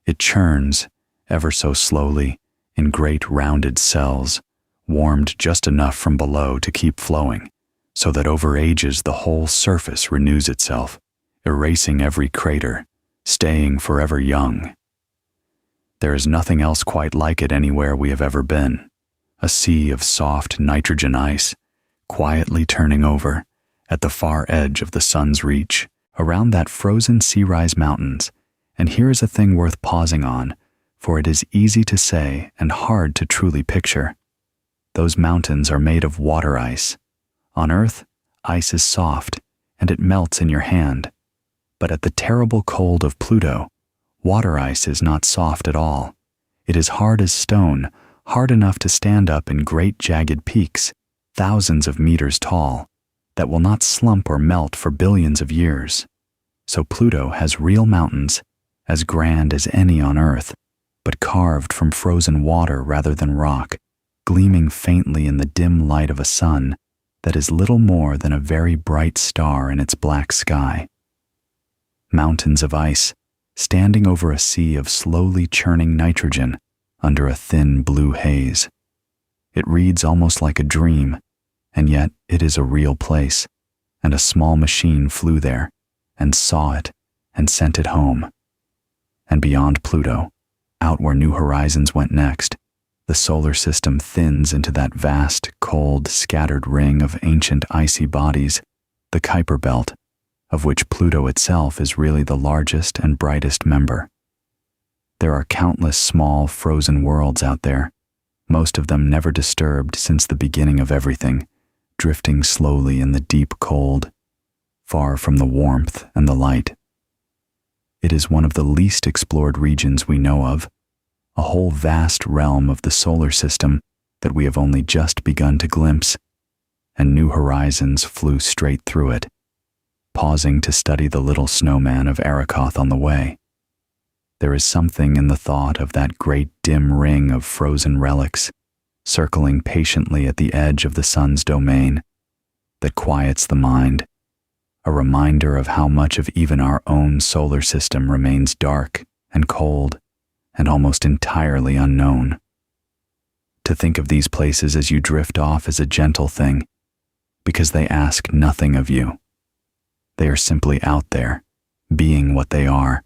[SPEAKER 1] It churns, ever so slowly, in great rounded cells, warmed just enough from below to keep flowing, so that over ages the whole surface renews itself, erasing every crater, staying forever young. There is nothing else quite like it anywhere we have ever been. A sea of soft nitrogen ice, quietly turning over, at the far edge of the sun's reach, around that frozen sea-rise mountains. And here is a thing worth pausing on, for it is easy to say and hard to truly picture. Those mountains are made of water ice. On Earth, ice is soft, and it melts in your hand. But at the terrible cold of Pluto, water ice is not soft at all. It is hard as stone, hard enough to stand up in great jagged peaks, thousands of meters tall, that will not slump or melt for billions of years. So Pluto has real mountains, as grand as any on Earth, but carved from frozen water rather than rock, gleaming faintly in the dim light of a sun that is little more than a very bright star in its black sky. mountains of ice, standing over a sea of slowly churning nitrogen under a thin blue haze. It reads almost like a dream, and yet it is a real place, and a small machine flew there, and saw it, and sent it home. And beyond Pluto, out where New Horizons went next, the solar system thins into that vast, cold, scattered ring of ancient icy bodies, the Kuiper Belt, of which Pluto itself is really the largest and brightest member. There are countless small, frozen worlds out there, most of them never disturbed since the beginning of everything, drifting slowly in the deep cold, far from the warmth and the light. It is one of the least explored regions we know of, a whole vast realm of the solar system that we have only just begun to glimpse, and New Horizons flew straight through it, pausing to study the little snowman of Arrokoth on the way. There is something in the thought of that great dim ring of frozen relics, circling patiently at the edge of the sun's domain, that quiets the mind, a reminder of how much of even our own solar system remains dark and cold and almost entirely unknown. To think of these places as you drift off is a gentle thing, because they ask nothing of you. They are simply out there, being what they are,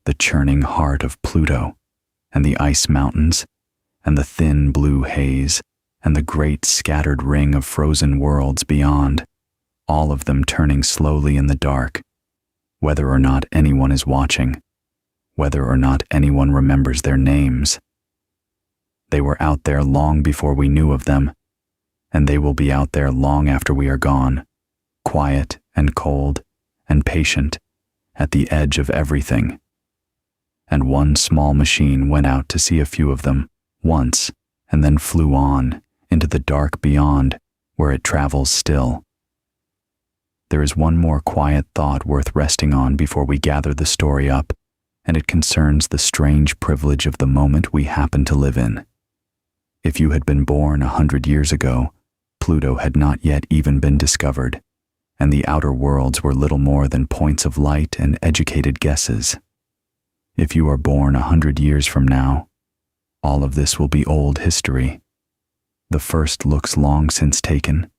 [SPEAKER 1] the churning heart of Pluto, and the ice mountains, and the thin blue haze, and the great scattered ring of frozen worlds beyond, all of them turning slowly in the dark, whether or not anyone is watching, whether or not anyone remembers their names. They were out there long before we knew of them, and they will be out there long after we are gone, quiet and cold and patient, at the edge of everything. And one small machine went out to see a few of them once, and then flew on into the dark beyond, where it travels still. There is one more quiet thought worth resting on before we gather the story up, and it concerns the strange privilege of the moment we happen to live in. If you had been born 100 years ago, Pluto had not yet even been discovered, and the outer worlds were little more than points of light and educated guesses. If you are born 100 years from now, all of this will be old history. The first looks long since taken,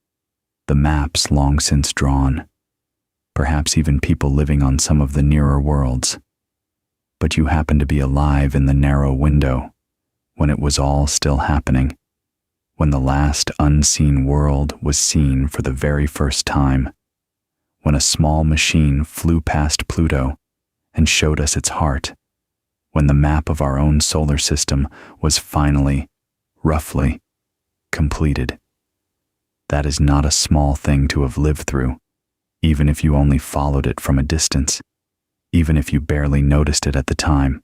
[SPEAKER 1] the maps long since drawn, perhaps even people living on some of the nearer worlds. But you happen to be alive in the narrow window, when it was all still happening, when the last unseen world was seen for the very first time, when a small machine flew past Pluto and showed us its heart, when the map of our own solar system was finally, roughly, completed. That is not a small thing to have lived through, even if you only followed it from a distance, even if you barely noticed it at the time.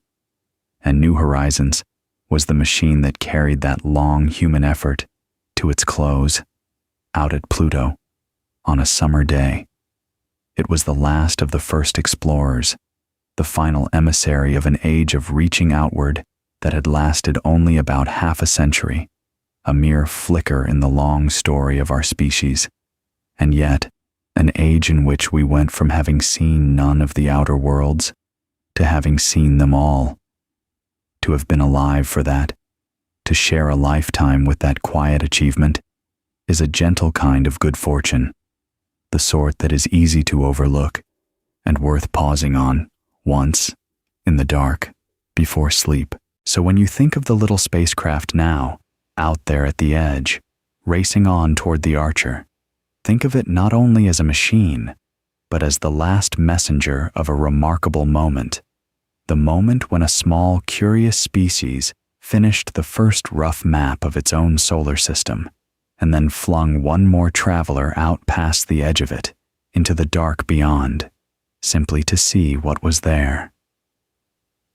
[SPEAKER 1] And New Horizons was the machine that carried that long human effort to its close, out at Pluto, on a summer day. It was the last of the first explorers, the final emissary of an age of reaching outward that had lasted only about half a century, a mere flicker in the long story of our species, and yet an age in which we went from having seen none of the outer worlds to having seen them all. To have been alive for that, to share a lifetime with that quiet achievement, is a gentle kind of good fortune, the sort that is easy to overlook and worth pausing on once, in the dark, before sleep. So when you think of the little spacecraft now, out there at the edge, racing on toward the Archer, think of it not only as a machine, but as the last messenger of a remarkable moment, the moment when a small, curious species finished the first rough map of its own solar system, and then flung one more traveler out past the edge of it, into the dark beyond, simply to see what was there.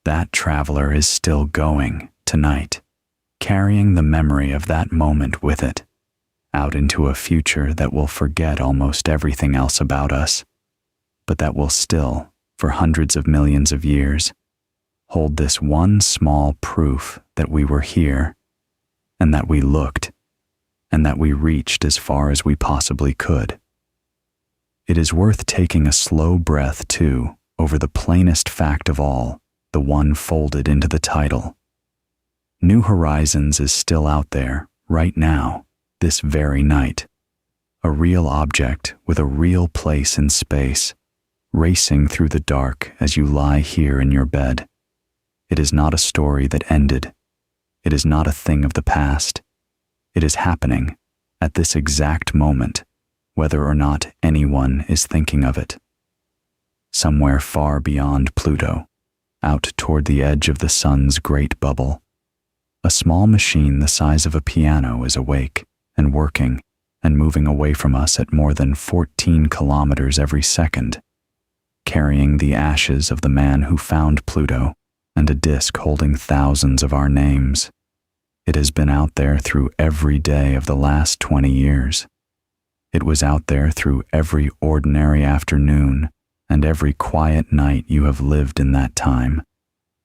[SPEAKER 1] That traveler is still going tonight, carrying the memory of that moment with it, out into a future that will forget almost everything else about us, but that will still, for hundreds of millions of years, hold this one small proof that we were here, and that we looked, and that we reached as far as we possibly could. It is worth taking a slow breath, too, over the plainest fact of all, the one folded into the title. New Horizons is still out there, right now, this very night. A real object with a real place in space, racing through the dark as you lie here in your bed. It is not a story that ended. It is not a thing of the past. It is happening at this exact moment, whether or not anyone is thinking of it. Somewhere far beyond Pluto, out toward the edge of the sun's great bubble, a small machine the size of a piano is awake and working and moving away from us at more than 14 kilometers every second, carrying the ashes of the man who found Pluto and a disk holding thousands of our names. It has been out there through every day of the last 20 years. It was out there through every ordinary afternoon and every quiet night you have lived in that time,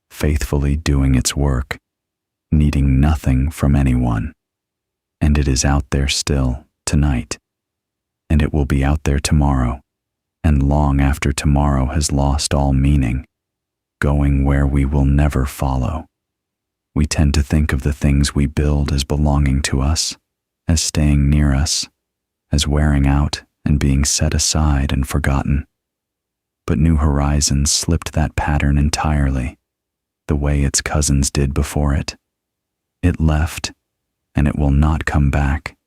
[SPEAKER 1] faithfully doing its work, needing nothing from anyone. And it is out there still, tonight. And it will be out there tomorrow, and long after tomorrow has lost all meaning, going where we will never follow. We tend to think of the things we build as belonging to us, as staying near us, as wearing out and being set aside and forgotten. But New Horizons slipped that pattern entirely, the way its cousins did before it. It left, and it will not come back,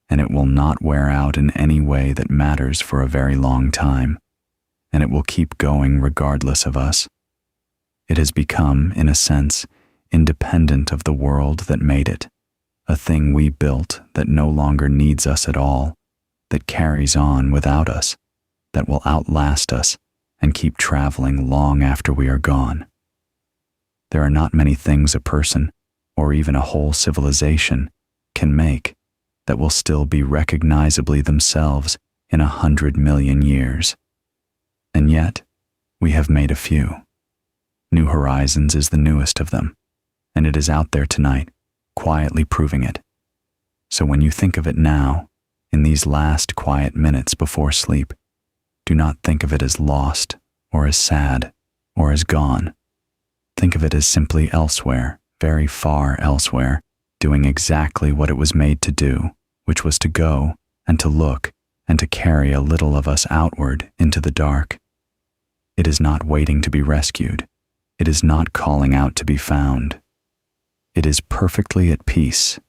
[SPEAKER 1] and it will not wear out in any way that matters for a very long time, and it will keep going regardless of us. It has become, in a sense, independent of the world that made it, a thing we built that no longer needs us at all, that carries on without us, that will outlast us and keep traveling long after we are gone. There are not many things a person, or even a whole civilization, can make that will still be recognizably themselves in 100 million years. And yet, we have made a few. New Horizons is the newest of them, and it is out there tonight, quietly proving it. So when you think of it now, in these last quiet minutes before sleep, do not think of it as lost, or as sad, or as gone. Think of it as simply elsewhere, very far elsewhere, doing exactly what it was made to do, which was to go and to look and to carry a little of us outward into the dark. It is not waiting to be rescued. It is not calling out to be found. It is perfectly at peace,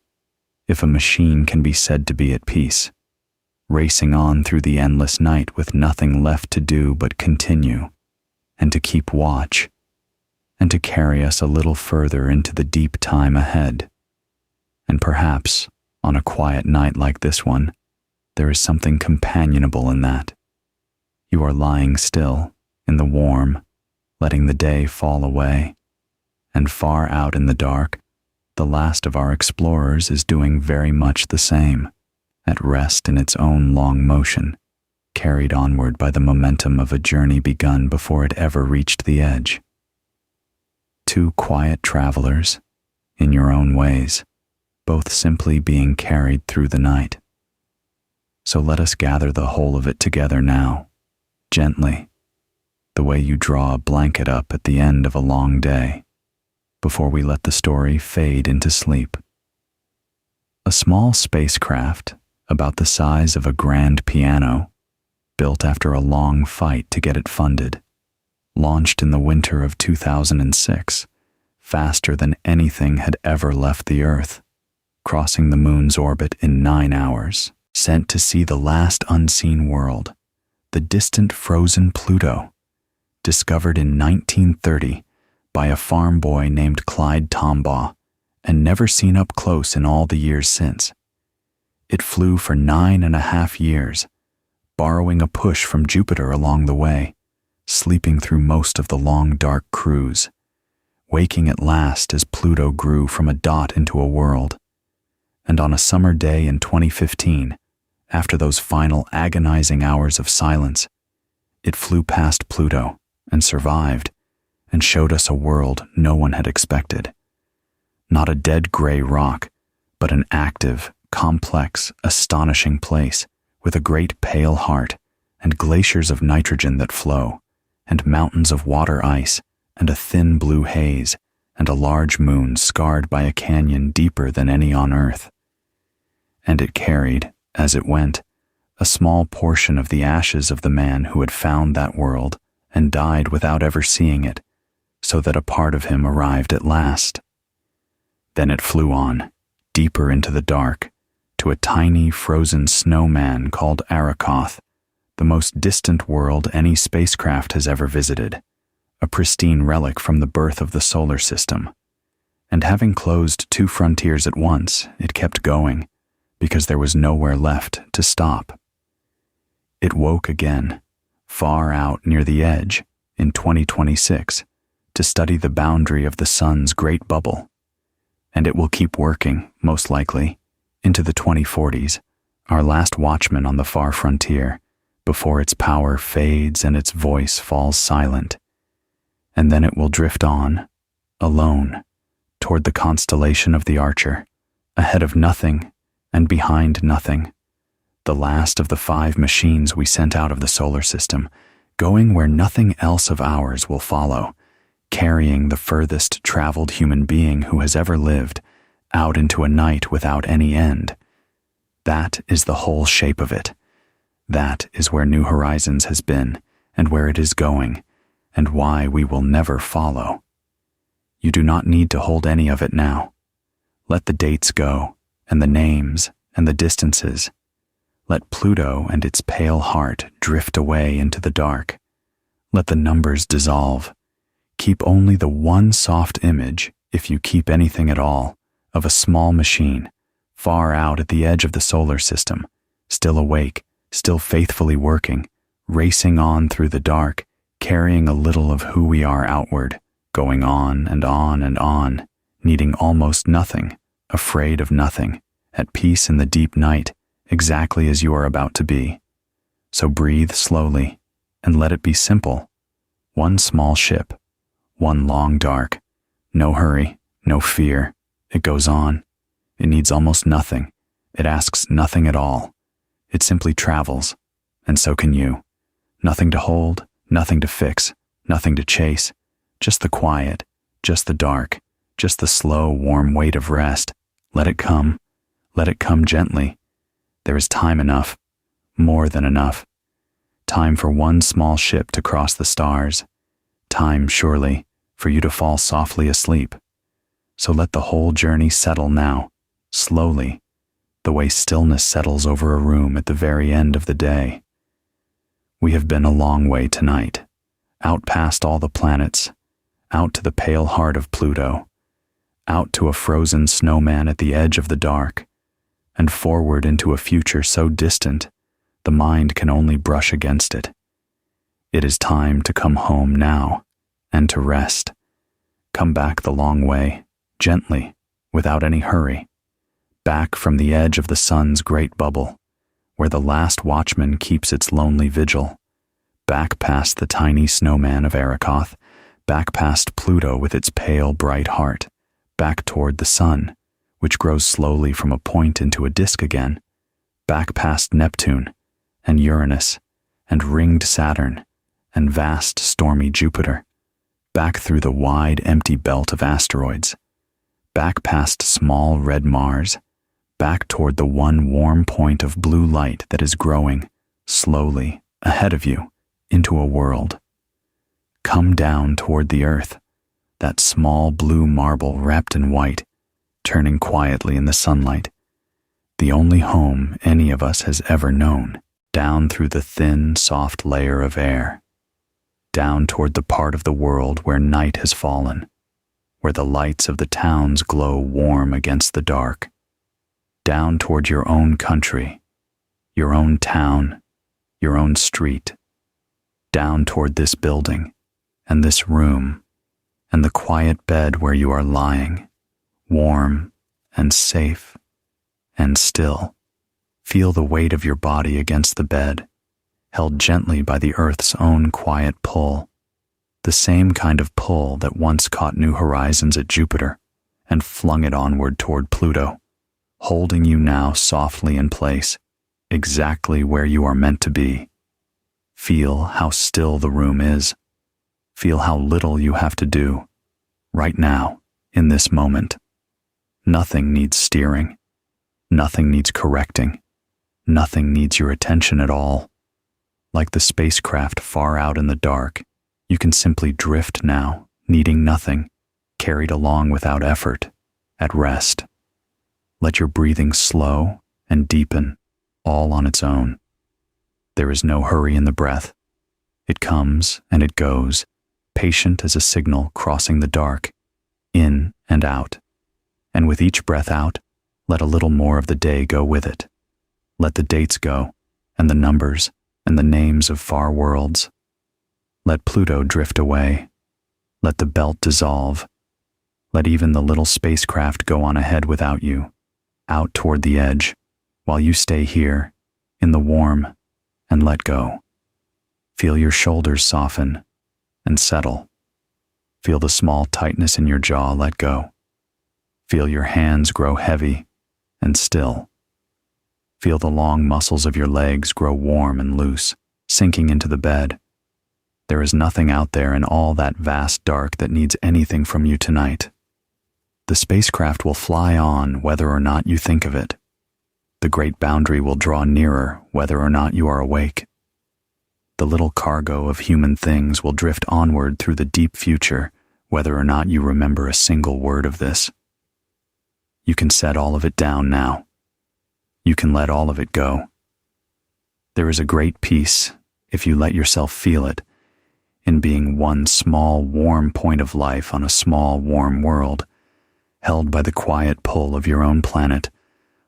[SPEAKER 1] if a machine can be said to be at peace, racing on through the endless night with nothing left to do but continue, and to keep watch, and to carry us a little further into the deep time ahead. And perhaps, on a quiet night like this one, there is something companionable in that. You are lying still, in the warm, letting the day fall away, and far out in the dark, the last of our explorers is doing very much the same, at rest in its own long motion, carried onward by the momentum of a journey begun before it ever reached the edge. Two quiet travelers, in your own ways, both simply being carried through the night. So let us gather the whole of it together now, gently, the way you draw a blanket up at the end of a long day, before we let the story fade into sleep. A small spacecraft, about the size of a grand piano, built after a long fight to get it funded, launched in the winter of 2006, faster than anything had ever left the Earth, crossing the moon's orbit in 9 hours, sent to see the last unseen world, the distant frozen Pluto, discovered in 1930 by a farm boy named Clyde Tombaugh, and never seen up close in all the years since. It flew for 9.5 years, borrowing a push from Jupiter along the way, sleeping through most of the long dark cruise, waking at last as Pluto grew from a dot into a world. And on a summer day in 2015, after those final agonizing hours of silence, it flew past Pluto and survived, and showed us a world no one had expected. Not a dead gray rock, but an active, complex, astonishing place with a great pale heart and glaciers of nitrogen that flow, and mountains of water ice, and a thin blue haze, and a large moon scarred by a canyon deeper than any on Earth. And it carried, as it went, a small portion of the ashes of the man who had found that world and died without ever seeing it, so that a part of him arrived at last. Then it flew on, deeper into the dark, to a tiny frozen snowman called Arrokoth, the most distant world any spacecraft has ever visited, a pristine relic from the birth of the solar system. And having closed 2 frontiers at once, it kept going, because there was nowhere left to stop. It woke again, far out near the edge, in 2026, to study the boundary of the sun's great bubble. And it will keep working, most likely, into the 2040s, our last watchman on the far frontier, before its power fades and its voice falls silent. And then it will drift on, alone, toward the constellation of the Archer, ahead of nothing and behind nothing, the last of the 5 machines we sent out of the solar system, going where nothing else of ours will follow, carrying the furthest traveled human being who has ever lived, out into a night without any end. That is the whole shape of it. That is where New Horizons has been, and where it is going, and why we will never follow. You do not need to hold any of it now. Let the dates go, and the names, and the distances. Let Pluto and its pale heart drift away into the dark. Let the numbers dissolve. Keep only the one soft image, if you keep anything at all, of a small machine, far out at the edge of the solar system, still awake, still faithfully working, racing on through the dark, carrying a little of who we are outward, going on and on and on, needing almost nothing, afraid of nothing, at peace in the deep night, exactly as you are about to be. So breathe slowly, and let it be simple. One small ship, one long dark, no hurry, no fear. It goes on. It needs almost nothing. It asks nothing at all. It simply travels, and so can you. Nothing to hold, nothing to fix, nothing to chase, just the quiet, just the dark, just the slow, warm weight of rest. Let it come gently. There is time enough, more than enough. Time for one small ship to cross the stars. Time, surely, for you to fall softly asleep. So let the whole journey settle now, slowly, the way stillness settles over a room at the very end of the day. We have been a long way tonight, out past all the planets, out to the pale heart of Pluto, out to a frozen snowman at the edge of the dark, and forward into a future so distant, the mind can only brush against it. It is time to come home now, and to rest. Come back the long way, gently, without any hurry, back from the edge of the sun's great bubble, where the last watchman keeps its lonely vigil, back past the tiny snowman of Arrokoth, back past Pluto with its pale, bright heart, back toward the sun, which grows slowly from a point into a disk again, back past Neptune, and Uranus, and ringed Saturn, and vast stormy Jupiter, back through the wide empty belt of asteroids, back past small red Mars, back toward the one warm point of blue light that is growing, slowly, ahead of you, into a world. Come down toward the Earth, that small blue marble wrapped in white, turning quietly in the sunlight, the only home any of us has ever known, down through the thin, soft layer of air, down toward the part of the world where night has fallen, where the lights of the towns glow warm against the dark, down toward your own country, your own town, your own street, down toward this building, and this room, and the quiet bed where you are lying, warm and safe and still. Feel the weight of your body against the bed, held gently by the Earth's own quiet pull, the same kind of pull that once caught New Horizons at Jupiter and flung it onward toward Pluto, holding you now softly in place, exactly where you are meant to be. Feel how still the room is, Feel how little you have to do, right now, in this moment. Nothing needs steering. Nothing needs correcting. Nothing needs your attention at all. Like the spacecraft far out in the dark, you can simply drift now, needing nothing, carried along without effort, at rest. Let your breathing slow and deepen, all on its own. There is no hurry in the breath. It comes and it goes, patient as a signal crossing the dark, in and out. And with each breath out, let a little more of the day go with it. Let the dates go, and the numbers, and the names of far worlds. Let Pluto drift away. Let the belt dissolve. Let even the little spacecraft go on ahead without you, out toward the edge, while you stay here, in the warm, and let go. Feel your shoulders soften and settle. Feel the small tightness in your jaw let go. Feel your hands grow heavy and still. Feel the long muscles of your legs grow warm and loose, sinking into the bed. There is nothing out there in all that vast dark that needs anything from you tonight. The spacecraft will fly on whether or not you think of it. The great boundary will draw nearer whether or not you are awake. The little cargo of human things will drift onward through the deep future whether or not you remember a single word of this. You can set all of it down now. You can let all of it go. There is a great peace, if you let yourself feel it, in being one small, warm point of life on a small, warm world, held by the quiet pull of your own planet,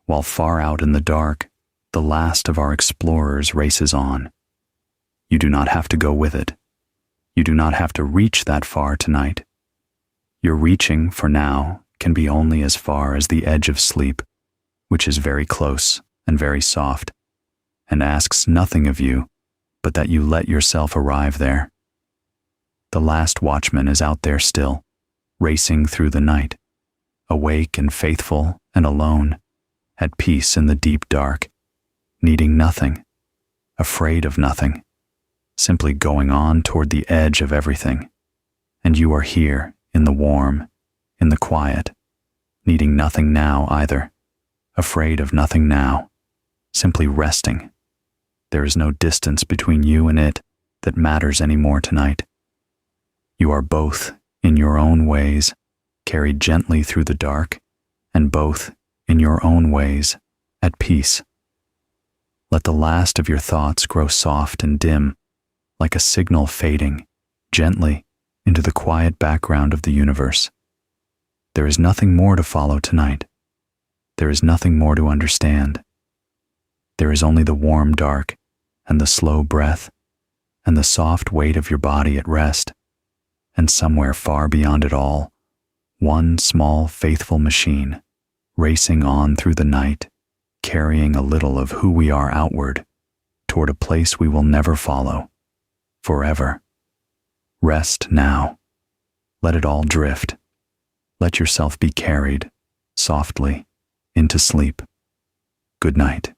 [SPEAKER 1] while far out in the dark, the last of our explorers races on. You do not have to go with it. You do not have to reach that far tonight. Your reaching, for now, can be only as far as the edge of sleep, which is very close and very soft, and asks nothing of you but that you let yourself arrive there. The last watchman is out there still, racing through the night, awake and faithful and alone, at peace in the deep dark, needing nothing, afraid of nothing, simply going on toward the edge of everything. And you are here in the warm, in the quiet, needing nothing now either, afraid of nothing now, simply resting. There is no distance between you and it that matters anymore tonight. You are both, in your own ways, carried gently through the dark, and both, in your own ways, at peace. Let the last of your thoughts grow soft and dim, like a signal fading, gently, into the quiet background of the universe. There is nothing more to follow tonight. There is nothing more to understand. There is only the warm dark, and the slow breath, and the soft weight of your body at rest, and somewhere far beyond it all, one small faithful machine, racing on through the night, carrying a little of who we are outward, toward a place we will never follow, forever. Rest now. Let it all drift. Let yourself be carried, softly, into sleep. Good night.